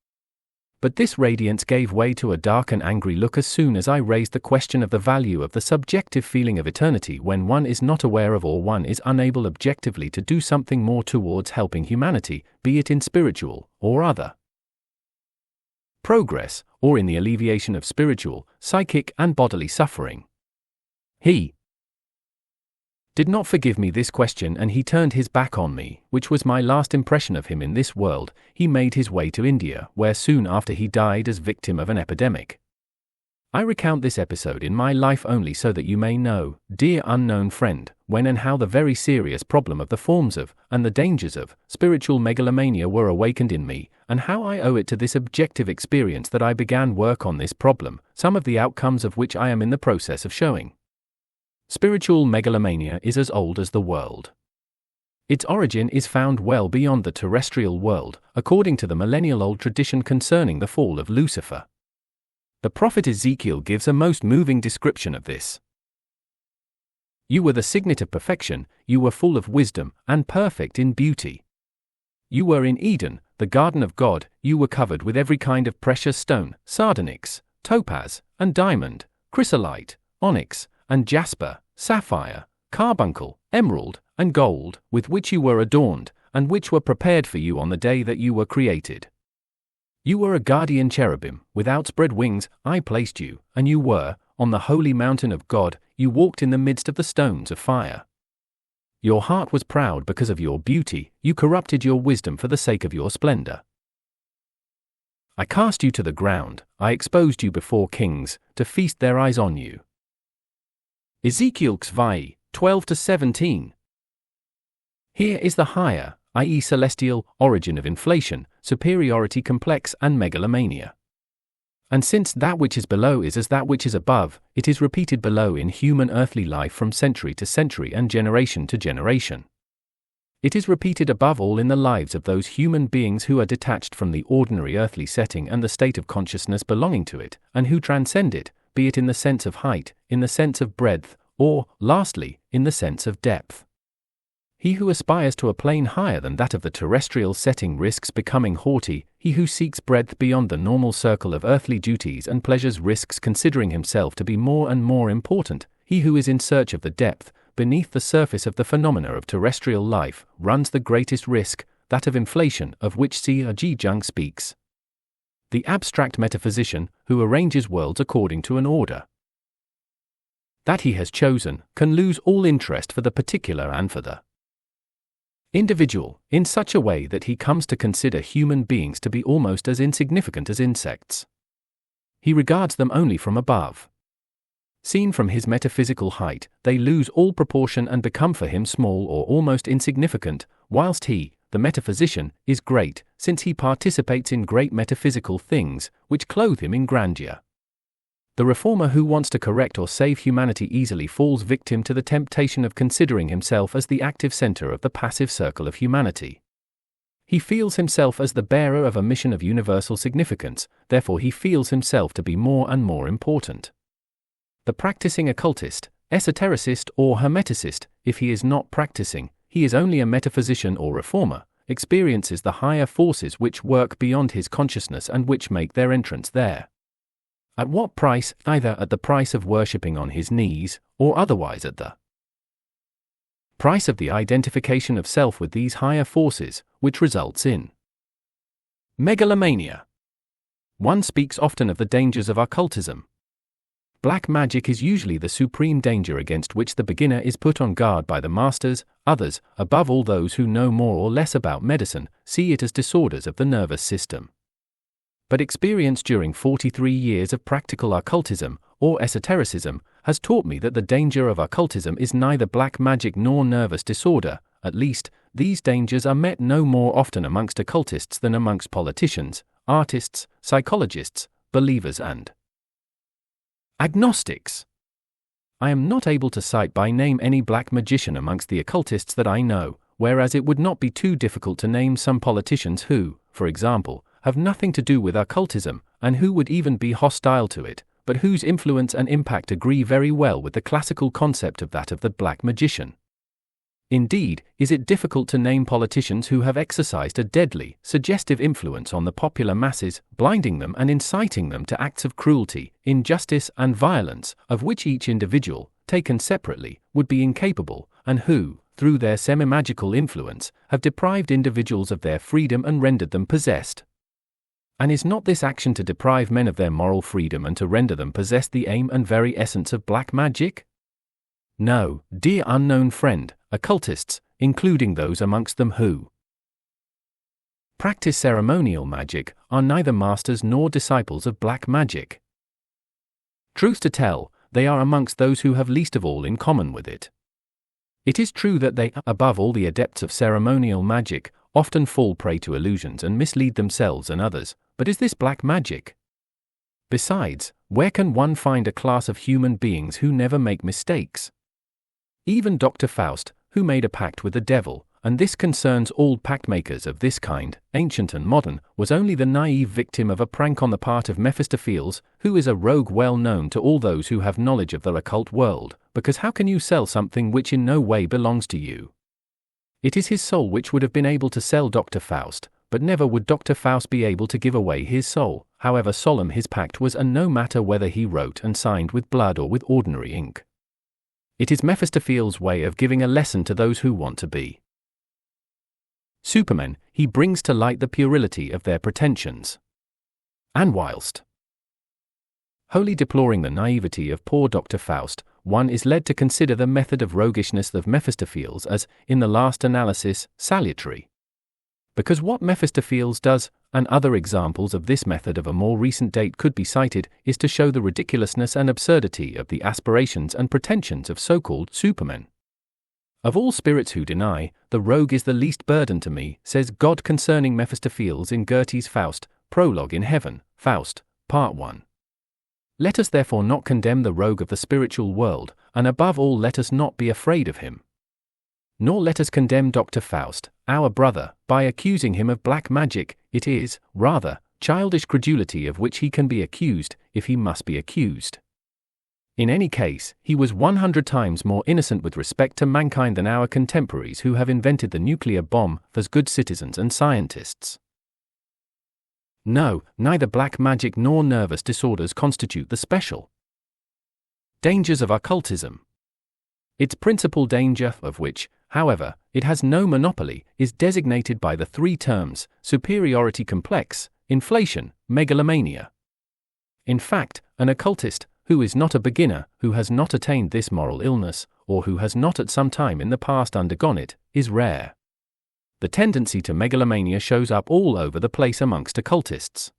But this radiance gave way to a dark and angry look as soon as I raised the question of the value of the subjective feeling of eternity when one is not aware of or one is unable objectively to do something more towards helping humanity, be it in spiritual or other progress, or in the alleviation of spiritual, psychic and bodily suffering. He did not forgive me this question and he turned his back on me, which was my last impression of him in this world. He made his way to India, where soon after he died as victim of an epidemic. I recount this episode in my life only so that you may know, dear unknown friend, when and how the very serious problem of the forms of, and the dangers of, spiritual megalomania were awakened in me, and how I owe it to this objective experience that I began work on this problem, some of the outcomes of which I am in the process of showing. Spiritual megalomania is as old as the world. Its origin is found well beyond the terrestrial world, according to the millennial-old tradition concerning the fall of Lucifer. The prophet Ezekiel gives a most moving description of this. You were the signet of perfection, you were full of wisdom, and perfect in beauty. You were in Eden, the garden of God, you were covered with every kind of precious stone, sardonyx, topaz, and diamond, chrysolite, onyx, and jasper, sapphire, carbuncle, emerald, and gold, with which you were adorned, and which were prepared for you on the day that you were created. You were a guardian cherubim, with outspread wings, I placed you, and you were, on the holy mountain of God, you walked in the midst of the stones of fire. Your heart was proud because of your beauty, you corrupted your wisdom for the sake of your splendor. I cast you to the ground, I exposed you before kings, to feast their eyes on you. Ezekiel 12-17. Here is the higher, i.e. celestial, origin of inflation, superiority complex and megalomania. And since that which is below is as that which is above, it is repeated below in human earthly life from century to century and generation to generation. It is repeated above all in the lives of those human beings who are detached from the ordinary earthly setting and the state of consciousness belonging to it, and who transcend it, be it in the sense of height, in the sense of breadth, or, lastly, in the sense of depth. He who aspires to a plane higher than that of the terrestrial setting risks becoming haughty, he who seeks breadth beyond the normal circle of earthly duties and pleasures risks considering himself to be more and more important, he who is in search of the depth, beneath the surface of the phenomena of terrestrial life, runs the greatest risk, that of inflation, of which C.R.G. Jung speaks. The abstract metaphysician, who arranges worlds according to an order that he has chosen, can lose all interest for the particular and for the individual, in such a way that he comes to consider human beings to be almost as insignificant as insects. He regards them only from above. Seen from his metaphysical height, they lose all proportion and become for him small or almost insignificant, whilst he, the metaphysician, is great, since he participates in great metaphysical things, which clothe him in grandeur. The reformer who wants to correct or save humanity easily falls victim to the temptation of considering himself as the active center of the passive circle of humanity. He feels himself as the bearer of a mission of universal significance, therefore he feels himself to be more and more important. The practicing occultist, esotericist or hermeticist, if he is not practicing, he is only a metaphysician or reformer, experiences the higher forces which work beyond his consciousness and which make their entrance there. At what price? Either at the price of worshipping on his knees, or otherwise at the price of the identification of self with these higher forces, which results in megalomania. One speaks often of the dangers of occultism. Black magic is usually the supreme danger against which the beginner is put on guard by the masters. Others, above all those who know more or less about medicine, see it as disorders of the nervous system. But experience during 43 years of practical occultism, or esotericism, has taught me that the danger of occultism is neither black magic nor nervous disorder. At least, these dangers are met no more often amongst occultists than amongst politicians, artists, psychologists, believers and agnostics. I am not able to cite by name any black magician amongst the occultists that I know, whereas it would not be too difficult to name some politicians who, for example, have nothing to do with occultism, and who would even be hostile to it, but whose influence and impact agree very well with the classical concept of that of the black magician. Indeed, is it difficult to name politicians who have exercised a deadly, suggestive influence on the popular masses, blinding them and inciting them to acts of cruelty, injustice and violence, of which each individual, taken separately, would be incapable, and who, through their semi-magical influence, have deprived individuals of their freedom and rendered them possessed? And is not this action to deprive men of their moral freedom and to render them possessed the aim and very essence of black magic? No, dear unknown friend, occultists, including those amongst them who practice ceremonial magic, are neither masters nor disciples of black magic. Truth to tell, they are amongst those who have least of all in common with it. It is true that they, above all the adepts of ceremonial magic, often fall prey to illusions and mislead themselves and others, but is this black magic? Besides, where can one find a class of human beings who never make mistakes? Even Dr. Faust, who made a pact with the devil, and this concerns all pact-makers of this kind, ancient and modern, was only the naive victim of a prank on the part of Mephistopheles, who is a rogue well known to all those who have knowledge of the occult world, because how can you sell something which in no way belongs to you? It is his soul which would have been able to sell Dr. Faust, but never would Dr. Faust be able to give away his soul, however solemn his pact was, and no matter whether he wrote and signed with blood or with ordinary ink. It is Mephistopheles' way of giving a lesson to those who want to be Supermen. He brings to light the puerility of their pretensions. And whilst wholly deploring the naivety of poor Dr. Faust, one is led to consider the method of roguishness of Mephistopheles as, in the last analysis, salutary. Because what Mephistopheles does, and other examples of this method of a more recent date could be cited, is to show the ridiculousness and absurdity of the aspirations and pretensions of so-called supermen. Of all spirits who deny, the rogue is the least burden to me, says God concerning Mephistopheles in Goethe's Faust, Prologue in Heaven, Faust, Part 1. Let us therefore not condemn the rogue of the spiritual world, and above all let us not be afraid of him. Nor let us condemn Dr. Faust, our brother, by accusing him of black magic. It is, rather, childish credulity of which he can be accused, if he must be accused. In any case, he was 100 times more innocent with respect to mankind than our contemporaries who have invented the nuclear bomb as good citizens and scientists. No, neither black magic nor nervous disorders constitute the special dangers of occultism. Its principal danger, of which, however, it has no monopoly, is designated by the three terms: superiority complex, inflation, megalomania. In fact, an occultist, who is not a beginner, who has not attained this moral illness, or who has not at some time in the past undergone it, is rare. The tendency to megalomania shows up all over the place amongst occultists.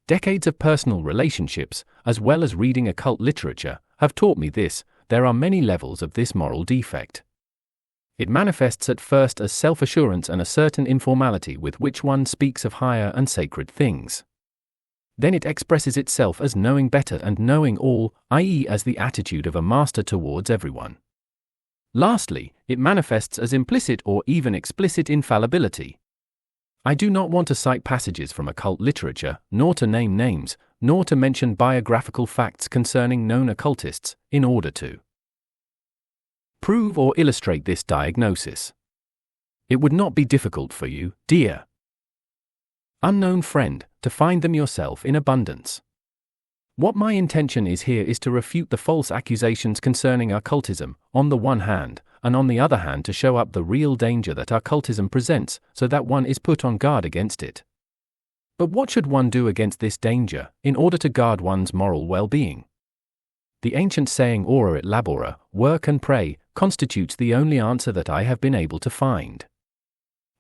Decades of personal relationships, as well as reading occult literature, have taught me this: there are many levels of this moral defect. It manifests at first as self-assurance and a certain informality with which one speaks of higher and sacred things. Then it expresses itself as knowing better and knowing all, i.e. as the attitude of a master towards everyone. Lastly, it manifests as implicit or even explicit infallibility. I do not want to cite passages from occult literature, nor to name names, nor to mention biographical facts concerning known occultists, in order to prove or illustrate this diagnosis. It would not be difficult for you, dear unknown friend, to find them yourself in abundance. What my intention is here is to refute the false accusations concerning occultism, on the one hand, and on the other hand to show up the real danger that occultism presents, so that one is put on guard against it. But what should one do against this danger, in order to guard one's moral well-being? The ancient saying ora et labora, work and pray, constitutes the only answer that I have been able to find.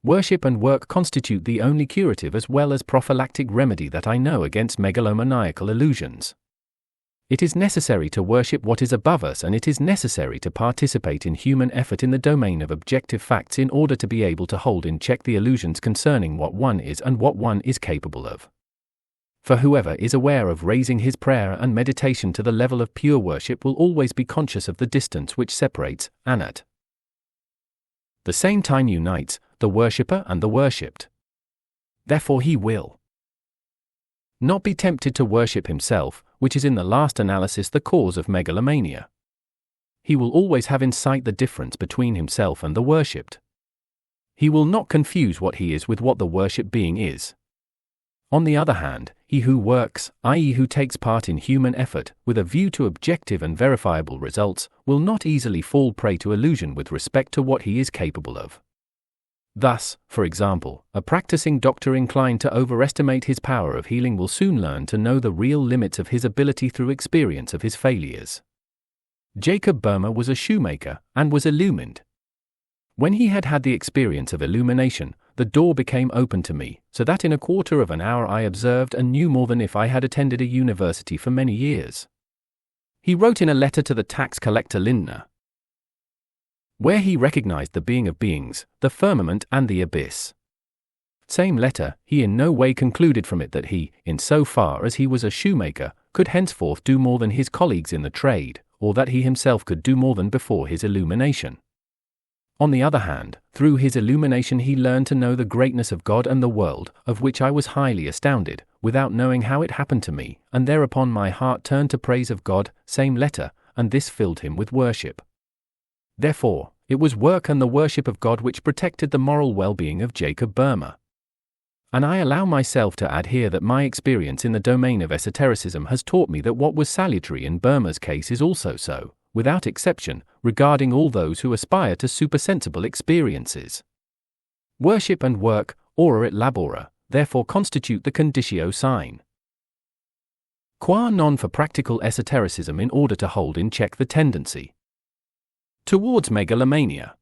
Worship and work constitute the only curative as well as prophylactic remedy that I know against megalomaniacal illusions. It is necessary to worship what is above us, and it is necessary to participate in human effort in the domain of objective facts in order to be able to hold in check the illusions concerning what one is and what one is capable of. For whoever is aware of raising his prayer and meditation to the level of pure worship will always be conscious of the distance which separates, and at the same time unites, the worshipper and the worshipped. Therefore he will not be tempted to worship himself, which is in the last analysis the cause of megalomania. He will always have in sight the difference between himself and the worshipped. He will not confuse what he is with what the worshipped being is. On the other hand, he who works, i.e. who takes part in human effort, with a view to objective and verifiable results, will not easily fall prey to illusion with respect to what he is capable of. Thus, for example, a practicing doctor inclined to overestimate his power of healing will soon learn to know the real limits of his ability through experience of his failures. Jacob Boehmer was a shoemaker, and was illumined. When he had had the experience of illumination, the door became open to me, so that in a quarter of an hour I observed and knew more than if I had attended a university for many years. He wrote in a letter to the tax collector Lindner, where he recognized the being of beings, the firmament and the abyss. Same letter, he in no way concluded from it that he, in so far as he was a shoemaker, could henceforth do more than his colleagues in the trade, or that he himself could do more than before his illumination. On the other hand, through his illumination he learned to know the greatness of God and the world, of which I was highly astounded, without knowing how it happened to me, and thereupon my heart turned to praise of God, same letter, and this filled him with worship. Therefore, it was work and the worship of God which protected the moral well-being of Jacob Boehme. And I allow myself to add here that my experience in the domain of esotericism has taught me that what was salutary in Boehme's case is also so, without exception, regarding all those who aspire to supersensible experiences. Worship and work, ora et labora, therefore constitute the conditio sine qua non for practical esotericism in order to hold in check the tendency towards megalomania.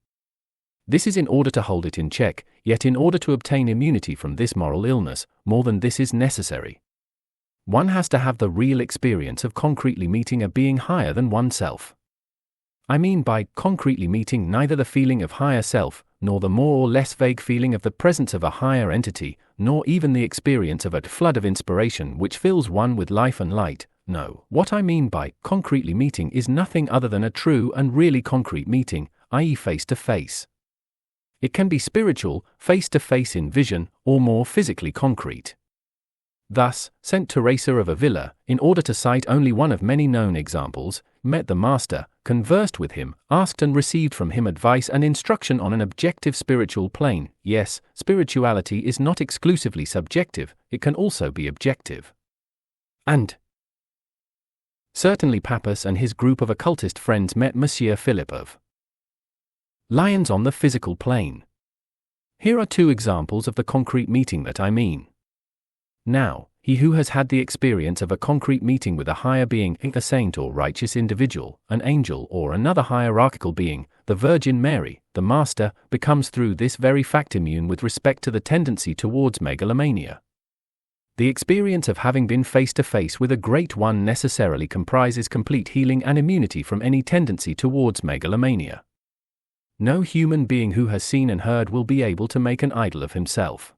This is in order to hold it in check, yet in order to obtain immunity from this moral illness, more than this is necessary. One has to have the real experience of concretely meeting a being higher than oneself. I mean by concretely meeting neither the feeling of higher self, nor the more or less vague feeling of the presence of a higher entity, nor even the experience of a flood of inspiration which fills one with life and light. No, what I mean by concretely meeting is nothing other than a true and really concrete meeting, i.e. face to face. It can be spiritual, face to face in vision, or more physically concrete. Thus, Saint Teresa of Avila, in order to cite only one of many known examples, met the Master, conversed with him, asked and received from him advice and instruction on an objective spiritual plane. Yes, spirituality is not exclusively subjective, it can also be objective. And certainly Pappas and his group of occultist friends met Monsieur Philip of Lyons on the physical plane. Here are two examples of the concrete meeting that I mean. Now, he who has had the experience of a concrete meeting with a higher being, a saint or righteous individual, an angel or another hierarchical being, the Virgin Mary, the Master, becomes through this very fact immune with respect to the tendency towards megalomania. The experience of having been face to face with a great one necessarily comprises complete healing and immunity from any tendency towards megalomania. No human being who has seen and heard will be able to make an idol of himself.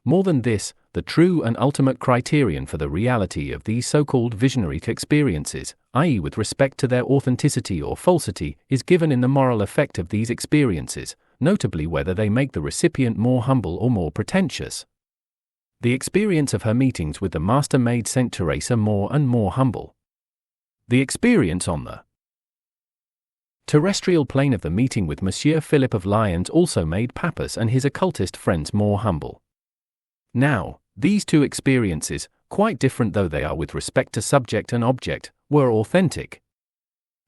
More than this, the true and ultimate criterion for the reality of these so-called visionary experiences, i.e. with respect to their authenticity or falsity, is given in the moral effect of these experiences, notably whether they make the recipient more humble or more pretentious. The experience of her meetings with the Master made Saint Teresa more and more humble. The experience on the terrestrial plane of the meeting with Monsieur Philip of Lyons also made Pappas and his occultist friends more humble. Now, these two experiences, quite different though they are with respect to subject and object, were authentic.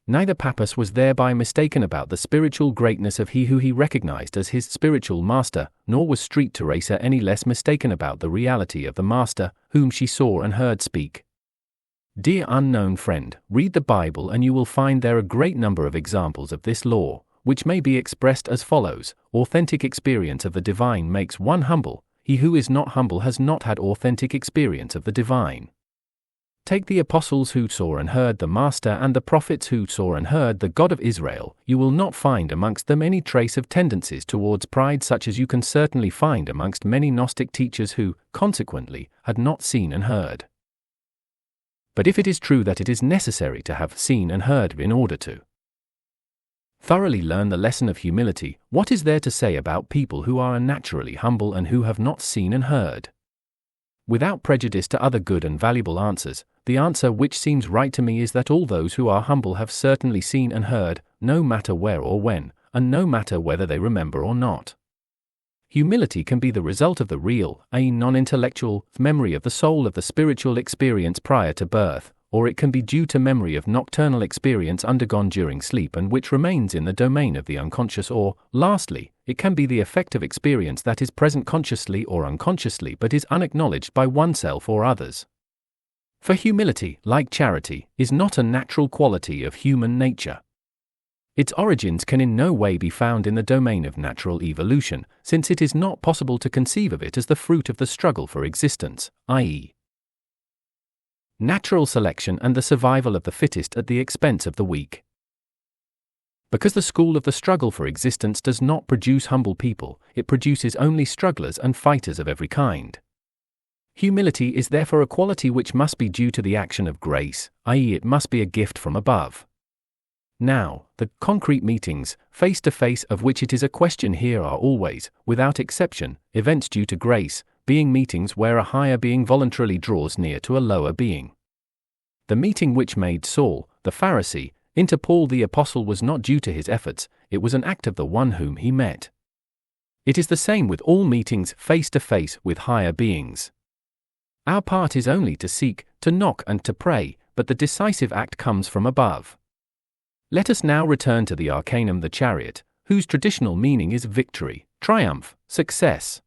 Neither Pappas was thereby mistaken about the spiritual greatness of he who he recognized as his spiritual master, nor was Street Teresa any less mistaken about the reality of the Master, whom she saw and heard speak. Dear unknown friend, read the Bible and you will find there a great number of examples of this law, which may be expressed as follows: authentic experience of the divine makes one humble. He who is not humble has not had authentic experience of the divine. Take the apostles who saw and heard the Master and the prophets who saw and heard the God of Israel. You will not find amongst them any trace of tendencies towards pride such as you can certainly find amongst many Gnostic teachers who, consequently, had not seen and heard. But if it is true that it is necessary to have seen and heard in order to thoroughly learn the lesson of humility, what is there to say about people who are unnaturally humble and who have not seen and heard? Without prejudice to other good and valuable answers, the answer which seems right to me is that all those who are humble have certainly seen and heard, no matter where or when, and no matter whether they remember or not. Humility can be the result of the real, a non-intellectual, memory of the soul of the spiritual experience prior to birth, or it can be due to memory of nocturnal experience undergone during sleep and which remains in the domain of the unconscious, or, lastly, it can be the effect of experience that is present consciously or unconsciously but is unacknowledged by oneself or others. For humility, like charity, is not a natural quality of human nature. Its origins can in no way be found in the domain of natural evolution, since it is not possible to conceive of it as the fruit of the struggle for existence, i.e., natural selection and the survival of the fittest at the expense of the weak. Because the school of the struggle for existence does not produce humble people, it produces only strugglers and fighters of every kind. Humility is therefore a quality which must be due to the action of grace, i.e., it must be a gift from above. Now, the concrete meetings, face-to-face, of which it is a question here are always, without exception, events due to grace, being meetings where a higher being voluntarily draws near to a lower being. The meeting which made Saul, the Pharisee, into Paul the Apostle was not due to his efforts, it was an act of the one whom he met. It is the same with all meetings face-to-face with higher beings. Our part is only to seek, to knock and to pray, but the decisive act comes from above. Let us now return to the Arcanum, the chariot, whose traditional meaning is victory, triumph, success.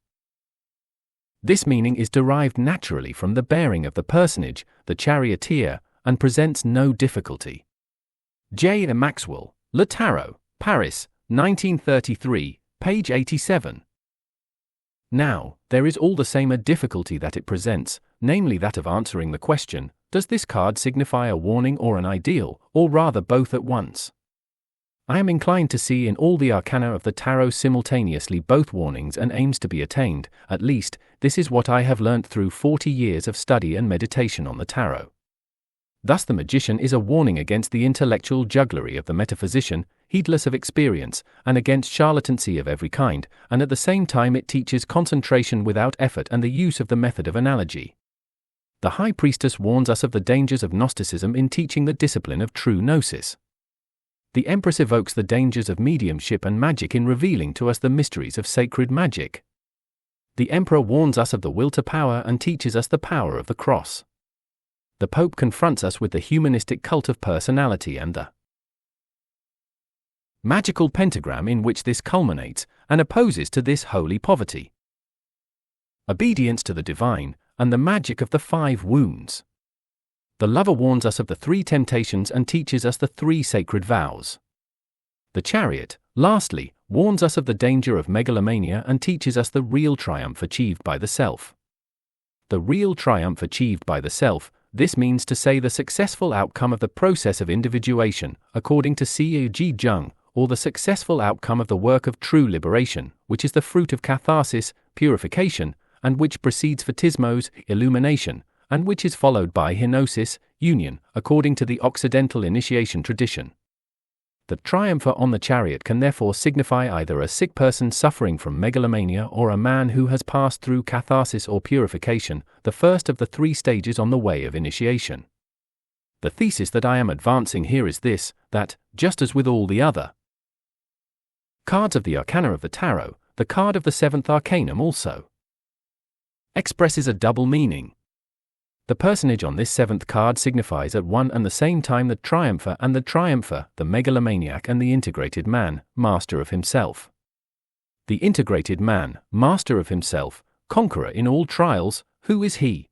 This meaning is derived naturally from the bearing of the personage, the charioteer, and presents no difficulty. J. Maxwell, Le Tarot, Paris, 1933, page 87. Now, there is all the same a difficulty that it presents, namely that of answering the question, does this card signify a warning or an ideal, or rather both at once? I am inclined to see in all the arcana of the tarot simultaneously both warnings and aims to be attained. At least, this is what I have learnt through 40 years of study and meditation on the tarot. Thus the magician is a warning against the intellectual jugglery of the metaphysician, heedless of experience, and against charlatancy of every kind, and at the same time it teaches concentration without effort and the use of the method of analogy. The high priestess warns us of the dangers of Gnosticism in teaching the discipline of true gnosis. The empress evokes the dangers of mediumship and magic in revealing to us the mysteries of sacred magic. The emperor warns us of the will to power and teaches us the power of the cross. The Pope confronts us with the humanistic cult of personality and the magical pentagram in which this culminates, and opposes to this holy poverty, obedience to the divine, and the magic of the 5 wounds. The lover warns us of the 3 temptations and teaches us the 3 sacred vows. The chariot, lastly, warns us of the danger of megalomania and teaches us the real triumph achieved by the self. The real triumph achieved by the self, this means to say the successful outcome of the process of individuation, according to C.G. Jung, or the successful outcome of the work of true liberation, which is the fruit of catharsis, purification, and which precedes phatismos, illumination, and which is followed by henosis, union, according to the Occidental initiation tradition. The triumpher on the chariot can therefore signify either a sick person suffering from megalomania or a man who has passed through catharsis or purification, the first of the 3 stages on the way of initiation. The thesis that I am advancing here is this, that, just as with all the other cards of the arcana of the tarot, the card of the 7th arcanum also expresses a double meaning. The personage on this 7th card signifies at one and the same time the triumpher and the triumpher, the megalomaniac and the integrated man, master of himself. The integrated man, master of himself, conqueror in all trials, who is he?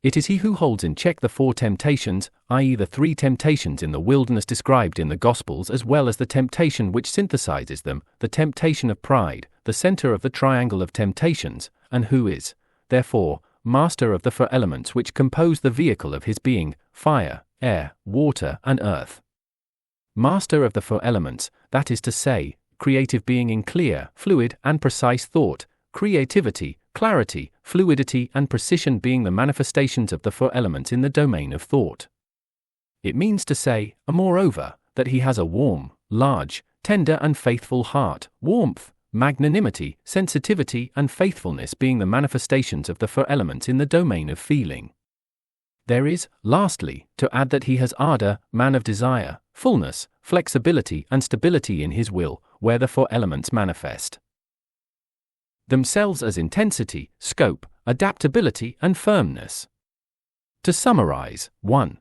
It is he who holds in check the 4 temptations, i.e. the 3 temptations in the wilderness described in the Gospels, as well as the temptation which synthesizes them, the temptation of pride, the center of the triangle of temptations, and who is, therefore, master of the 4 elements which compose the vehicle of his being, fire, air, water, and earth. Master of the 4 elements, that is to say, creative being in clear, fluid, and precise thought, creativity, clarity, fluidity, and precision being the manifestations of the 4 elements in the domain of thought. It means to say, moreover, that he has a warm, large, tender and faithful heart, warmth, magnanimity, sensitivity, and faithfulness being the manifestations of the 4 elements in the domain of feeling. There is, lastly, to add that he has ardor, man of desire, fullness, flexibility, and stability in his will, where the 4 elements manifest themselves as intensity, scope, adaptability, and firmness. To summarize, 1.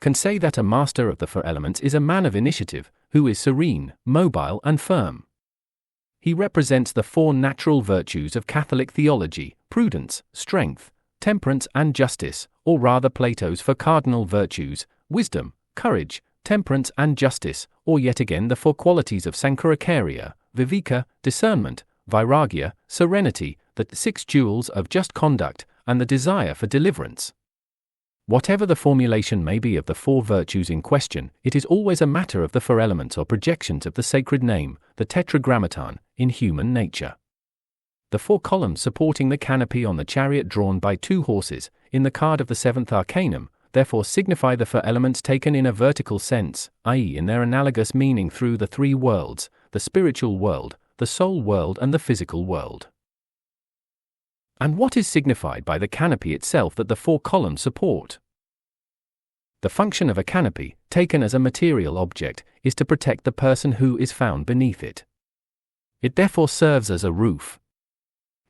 Can say that a master of the 4 elements is a man of initiative, who is serene, mobile, and firm. He represents the 4 natural virtues of Catholic theology: prudence, strength, temperance, and justice, or rather Plato's 4 cardinal virtues: wisdom, courage, temperance, and justice, or yet again the 4 qualities of Sankaracharya, viveka, discernment, vairagya, serenity, the 6 jewels of just conduct, and the desire for deliverance. Whatever the formulation may be of the four virtues in question, it is always a matter of the four elements or projections of the sacred name, the Tetragrammaton, in human nature. The four columns supporting the canopy on the chariot drawn by two horses, in the card of the seventh Arcanum, therefore signify the four elements taken in a vertical sense, i.e. in their analogous meaning through the three worlds, the spiritual world, the soul world and the physical world. And what is signified by the canopy itself that the four columns support? The function of a canopy, taken as a material object, is to protect the person who is found beneath it. It therefore serves as a roof.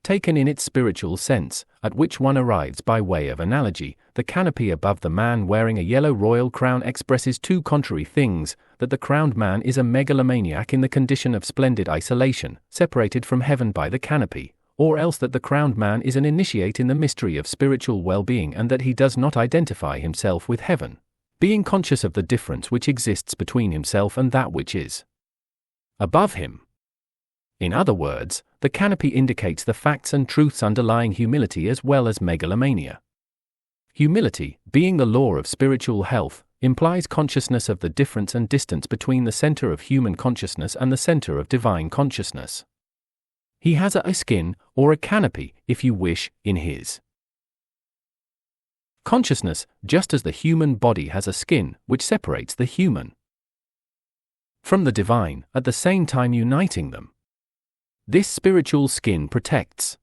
Taken in its spiritual sense, at which one arrives by way of analogy, the canopy above the man wearing a yellow royal crown expresses two contrary things: that the crowned man is a megalomaniac in the condition of splendid isolation, separated from heaven by the canopy, or else that the crowned man is an initiate in the mystery of spiritual well-being and that he does not identify himself with heaven, being conscious of the difference which exists between himself and that which is above him. In other words, the canopy indicates the facts and truths underlying humility as well as megalomania. Humility, being the law of spiritual health, implies consciousness of the difference and distance between the center of human consciousness and the center of divine consciousness. He has a skin, or a canopy, if you wish, in his consciousness, just as the human body has a skin, which separates the human from the divine, at the same time uniting them. This spiritual skin protects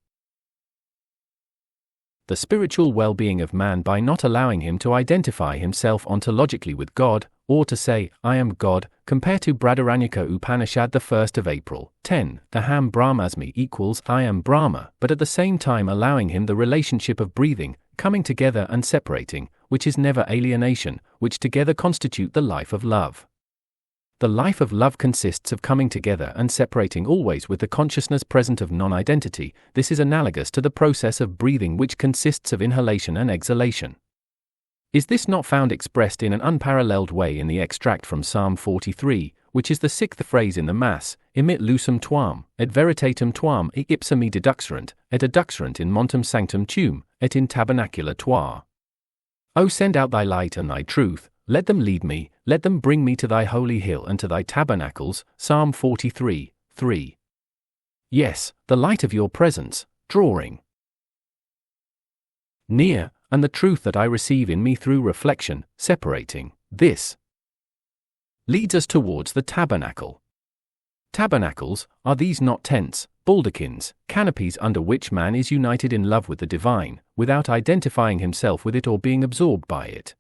the spiritual well-being of man by not allowing him to identify himself ontologically with God, or to say, I am God, compare to Bradaranyaka Upanishad the 1st of April, 10, Aham Brahmasmi equals I am Brahma, but at the same time allowing him the relationship of breathing, coming together and separating, which is never alienation, which together constitute the life of love. The life of love consists of coming together and separating always with the consciousness present of non-identity. This is analogous to the process of breathing, which consists of inhalation and exhalation. Is this not found expressed in an unparalleled way in the extract from Psalm 43, which is the sixth phrase in the Mass, Imit lucem tuam, et veritatem tuam e ipsa me deduxerant, et adduxerant in montem sanctum tuum, et in tabernacula tua. O send out thy light and thy truth, let them lead me, let them bring me to thy holy hill and to thy tabernacles. Psalm 43, 3. Yes, the light of your presence, drawing near, and the truth that I receive in me through reflection, separating, this leads us towards the tabernacle. Tabernacles, are these not tents, baldachins, canopies under which man is united in love with the divine, without identifying himself with it or being absorbed by it?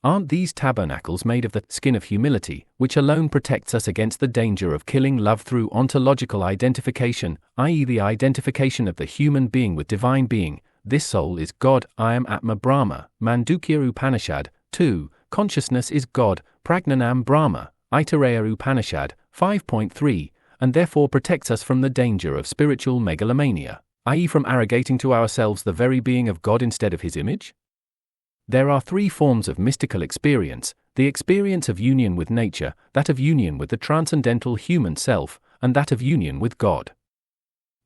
Aren't these tabernacles made of the skin of humility, which alone protects us against the danger of killing love through ontological identification, i.e. the identification of the human being with divine being? This soul is God, I am Atma Brahma, Mandukya Upanishad, 2, consciousness is God, Pragnanam Brahma, Aitareya Upanishad, 5.3, and therefore protects us from the danger of spiritual megalomania, i.e. from arrogating to ourselves the very being of God instead of his image? There are three forms of mystical experience: the experience of union with nature, that of union with the transcendental human self, and that of union with God.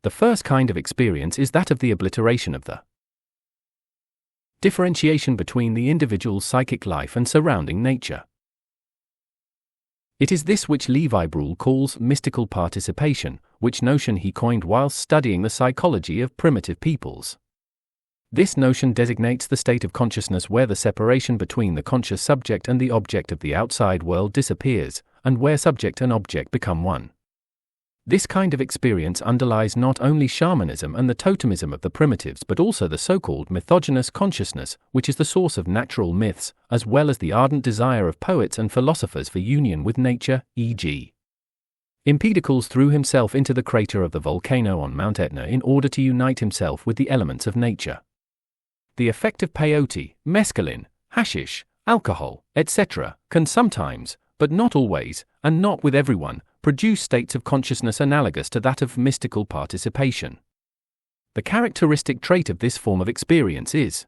The first kind of experience is that of the obliteration of the differentiation between the individual's psychic life and surrounding nature. It is this which Levi Bruhl calls mystical participation, which notion he coined whilst studying the psychology of primitive peoples. This notion designates the state of consciousness where the separation between the conscious subject and the object of the outside world disappears, and where subject and object become one. This kind of experience underlies not only shamanism and the totemism of the primitives but also the so-called mythogenous consciousness, which is the source of natural myths, as well as the ardent desire of poets and philosophers for union with nature, e.g. Empedocles threw himself into the crater of the volcano on Mount Etna in order to unite himself with the elements of nature. The effect of peyote, mescaline, hashish, alcohol, etc., can sometimes, but not always, and not with everyone, produce states of consciousness analogous to that of mystical participation. The characteristic trait of this form of experience is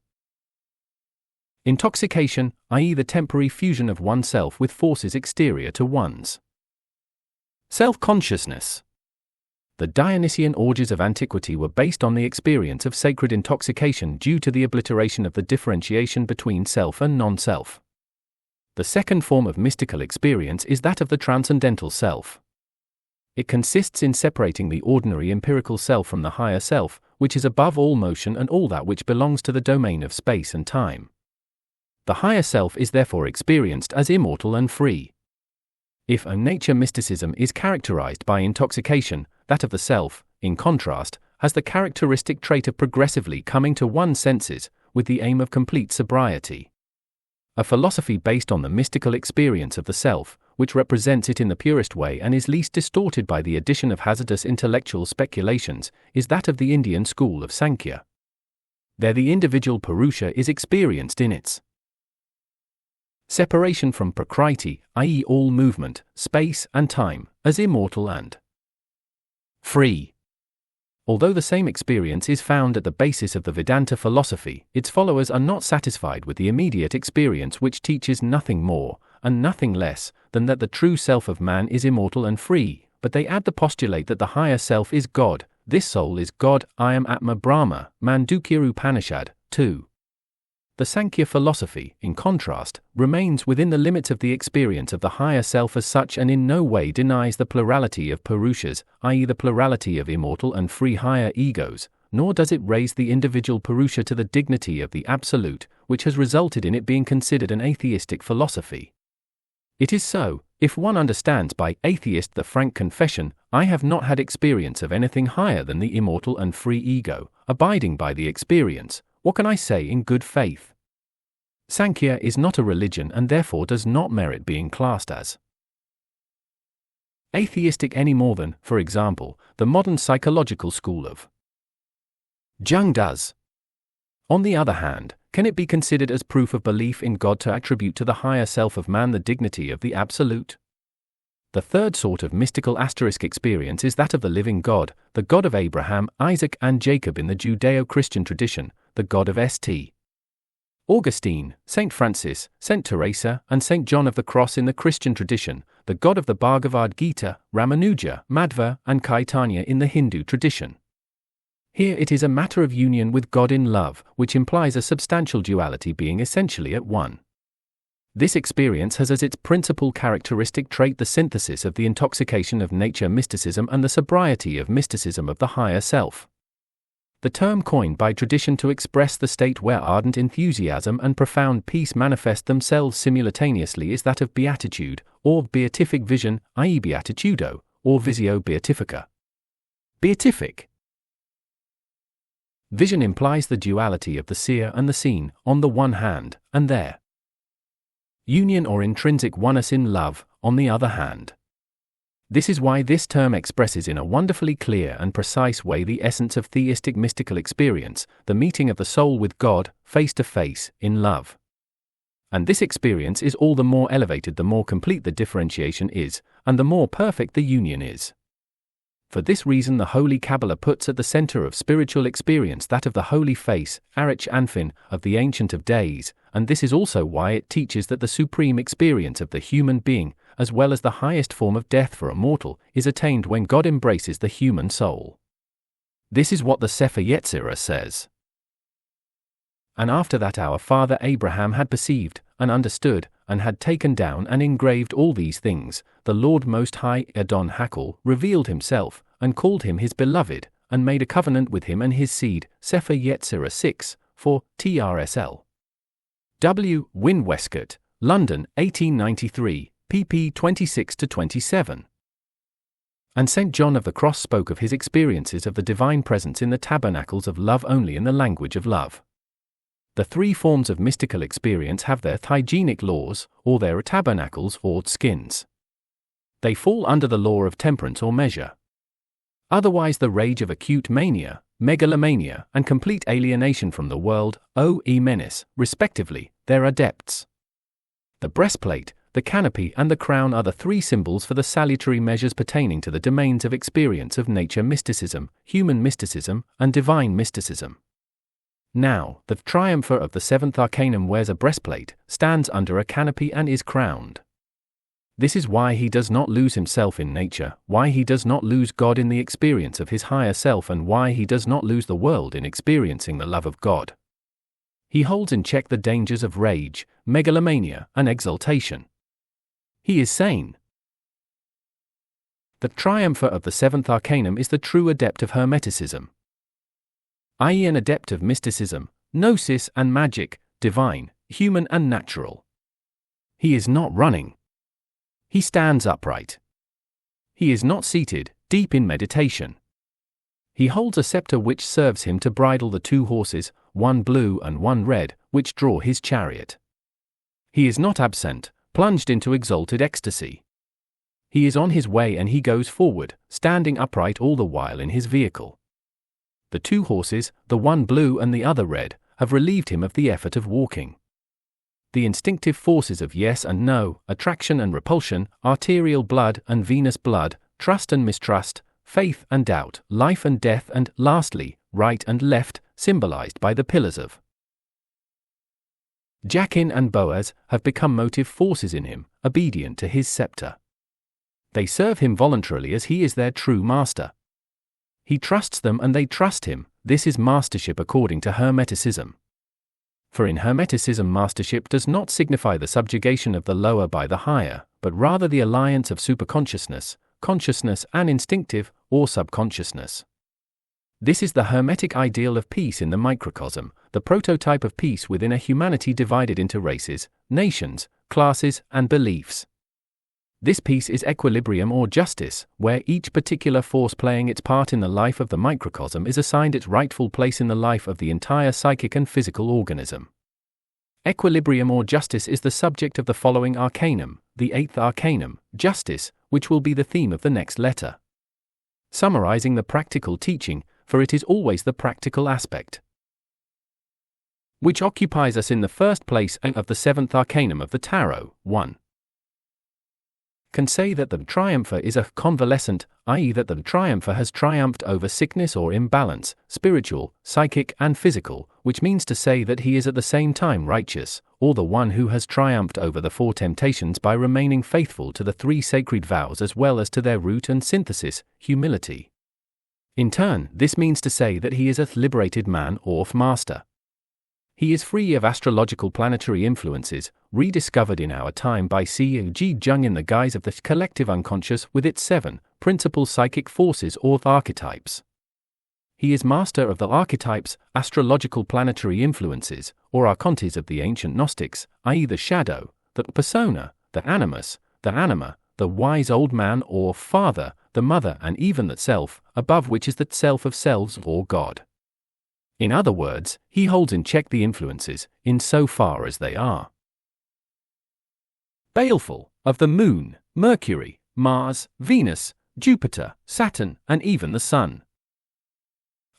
intoxication, i.e. the temporary fusion of oneself with forces exterior to one's self-consciousness. The Dionysian orgies of antiquity were based on the experience of sacred intoxication due to the obliteration of the differentiation between self and non-self. The second form of mystical experience is that of the transcendental self. It consists in separating the ordinary empirical self from the higher self, which is above all motion and all that which belongs to the domain of space and time. The higher self is therefore experienced as immortal and free. If a nature mysticism is characterized by intoxication, that of the self, in contrast, has the characteristic trait of progressively coming to one's senses, with the aim of complete sobriety. A philosophy based on the mystical experience of the self, which represents it in the purest way and is least distorted by the addition of hazardous intellectual speculations, is that of the Indian school of Sankhya. There the individual Purusha is experienced in its separation from Prakriti, i.e. all movement, space and time, as immortal and free. Although the same experience is found at the basis of the Vedanta philosophy, its followers are not satisfied with the immediate experience which teaches nothing more, and nothing less, than that the true self of man is immortal and free, but they add the postulate that the higher self is God, this soul is God, I am Atma Brahma, Mandukya Upanishad, 2. The Sankhya philosophy, in contrast, remains within the limits of the experience of the higher self as such and in no way denies the plurality of Purushas, i.e. the plurality of immortal and free higher egos, nor does it raise the individual Purusha to the dignity of the Absolute, which has resulted in it being considered an atheistic philosophy. It is so, if one understands by atheist the frank confession, I have not had experience of anything higher than the immortal and free ego, abiding by the experience, what can I say in good faith? Sankhya is not a religion and therefore does not merit being classed as atheistic any more than, for example, the modern psychological school of Jung does. On the other hand, can it be considered as proof of belief in God to attribute to the higher self of man the dignity of the Absolute? The third sort of mystical asterisk experience is that of the living God, the God of Abraham, Isaac and Jacob in the Judeo-Christian tradition, the God of St. Augustine, St. Francis, St. Teresa, and St. John of the Cross in the Christian tradition, the God of the Bhagavad Gita, Ramanuja, Madhva, and Caitanya in the Hindu tradition. Here it is a matter of union with God in love, which implies a substantial duality being essentially at one. This experience has as its principal characteristic trait the synthesis of the intoxication of nature mysticism and the sobriety of mysticism of the higher self. The term coined by tradition to express the state where ardent enthusiasm and profound peace manifest themselves simultaneously is that of beatitude, or beatific vision, i.e. beatitudo, or visio beatifica. Beatific vision implies the duality of the seer and the seen, on the one hand, and their union or intrinsic oneness in love, on the other hand. This is why this term expresses in a wonderfully clear and precise way the essence of theistic mystical experience, the meeting of the soul with God, face to face, in love. And this experience is all the more elevated the more complete the differentiation is, and the more perfect the union is. For this reason the Holy Kabbalah puts at the center of spiritual experience that of the holy face, Arich Anfin, of the Ancient of Days, and this is also why it teaches that the supreme experience of the human being, as well as the highest form of death for a mortal, is attained when God embraces the human soul. This is what the Sefer Yetzirah says. And after that our father Abraham had perceived, and understood, and had taken down and engraved all these things, the Lord Most High, Adon Hakol, revealed himself, and called him his beloved, and made a covenant with him and his seed, Sefer Yetzirah 6, 4, TRSL. W. Wynne Westcott, London, 1893, pp. 26-27. And St. John of the Cross spoke of his experiences of the divine presence in the tabernacles of love only in the language of love. The three forms of mystical experience have their hygienic laws, or their tabernacles or skins. They fall under the law of temperance or measure. Otherwise the rage of acute mania, megalomania, and complete alienation from the world, menace, respectively, their adepts. The breastplate, the canopy and the crown are the three symbols for the salutary measures pertaining to the domains of experience of nature mysticism, human mysticism, and divine mysticism. Now, the triumpher of the seventh arcanum wears a breastplate, stands under a canopy and is crowned. This is why he does not lose himself in nature, why he does not lose God in the experience of his higher self, and why he does not lose the world in experiencing the love of God. He holds in check the dangers of rage, megalomania, and exultation. He is sane. The triumpher of the seventh arcanum is the true adept of Hermeticism, i.e. an adept of mysticism, gnosis and magic, divine, human and natural. He is not running. He stands upright. He is not seated, deep in meditation. He holds a scepter which serves him to bridle the two horses, one blue and one red, which draw his chariot. He is not absent, plunged into exalted ecstasy. He is on his way and he goes forward, standing upright all the while in his vehicle. The two horses, the one blue and the other red, have relieved him of the effort of walking. The instinctive forces of yes and no, attraction and repulsion, arterial blood and venous blood, trust and mistrust, faith and doubt, life and death, and, lastly, right and left, symbolized by the pillars of Jachin and Boaz, have become motive forces in him, obedient to his scepter. They serve him voluntarily as he is their true master. He trusts them and they trust him. This is mastership according to Hermeticism. For in Hermeticism, mastership does not signify the subjugation of the lower by the higher, but rather the alliance of superconsciousness, consciousness, and instinctive, or subconsciousness. This is the Hermetic ideal of peace in the microcosm, the prototype of peace within a humanity divided into races, nations, classes, and beliefs. This peace is equilibrium or justice, where each particular force playing its part in the life of the microcosm is assigned its rightful place in the life of the entire psychic and physical organism. Equilibrium or justice is the subject of the following arcanum, the eighth arcanum, justice, which will be the theme of the next letter. Summarizing the practical teaching, for it is always the practical aspect which occupies us in the first place of the seventh arcanum of the tarot. 1. Can say that the triumpher is a convalescent, i.e. that the triumpher has triumphed over sickness or imbalance, spiritual, psychic and physical, which means to say that he is at the same time righteous, or the one who has triumphed over the four temptations by remaining faithful to the three sacred vows as well as to their root and synthesis, humility. In turn, this means to say that he is a liberated man or master. He is free of astrological planetary influences, rediscovered in our time by C.G. Jung in the guise of the collective unconscious with its 7 principal psychic forces or archetypes. He is master of the archetypes, astrological planetary influences, or archontes of the ancient Gnostics, i.e. the shadow, the persona, the animus, the anima, the wise old man or father, the mother, and even the self, above which is the self of selves or God. In other words, he holds in check the influences, in so far as they are baleful, of the Moon, Mercury, Mars, Venus, Jupiter, Saturn, and even the Sun,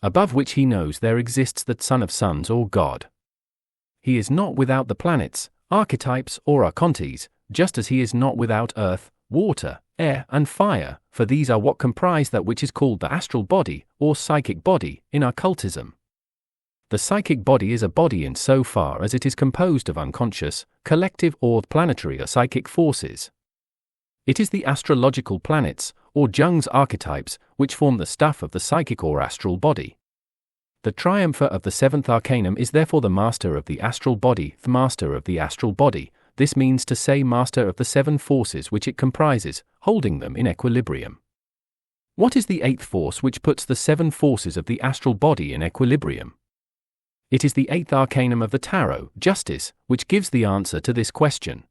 above which he knows there exists the Son of Suns or God. He is not without the planets, archetypes, or archontes, just as he is not without earth, water, air, and fire, for these are what comprise that which is called the astral body, or psychic body, in occultism. The psychic body is a body in so far as it is composed of unconscious, collective or planetary or psychic forces. It is the astrological planets, or Jung's archetypes, which form the stuff of the psychic or astral body. The triumpher of the seventh arcanum is therefore the master of the astral body, the master of the astral body. This means to say master of the 7 forces which it comprises, holding them in equilibrium. What is the 8th force which puts the 7 forces of the astral body in equilibrium? It is the 8th arcanum of the tarot, justice, which gives the answer to this question.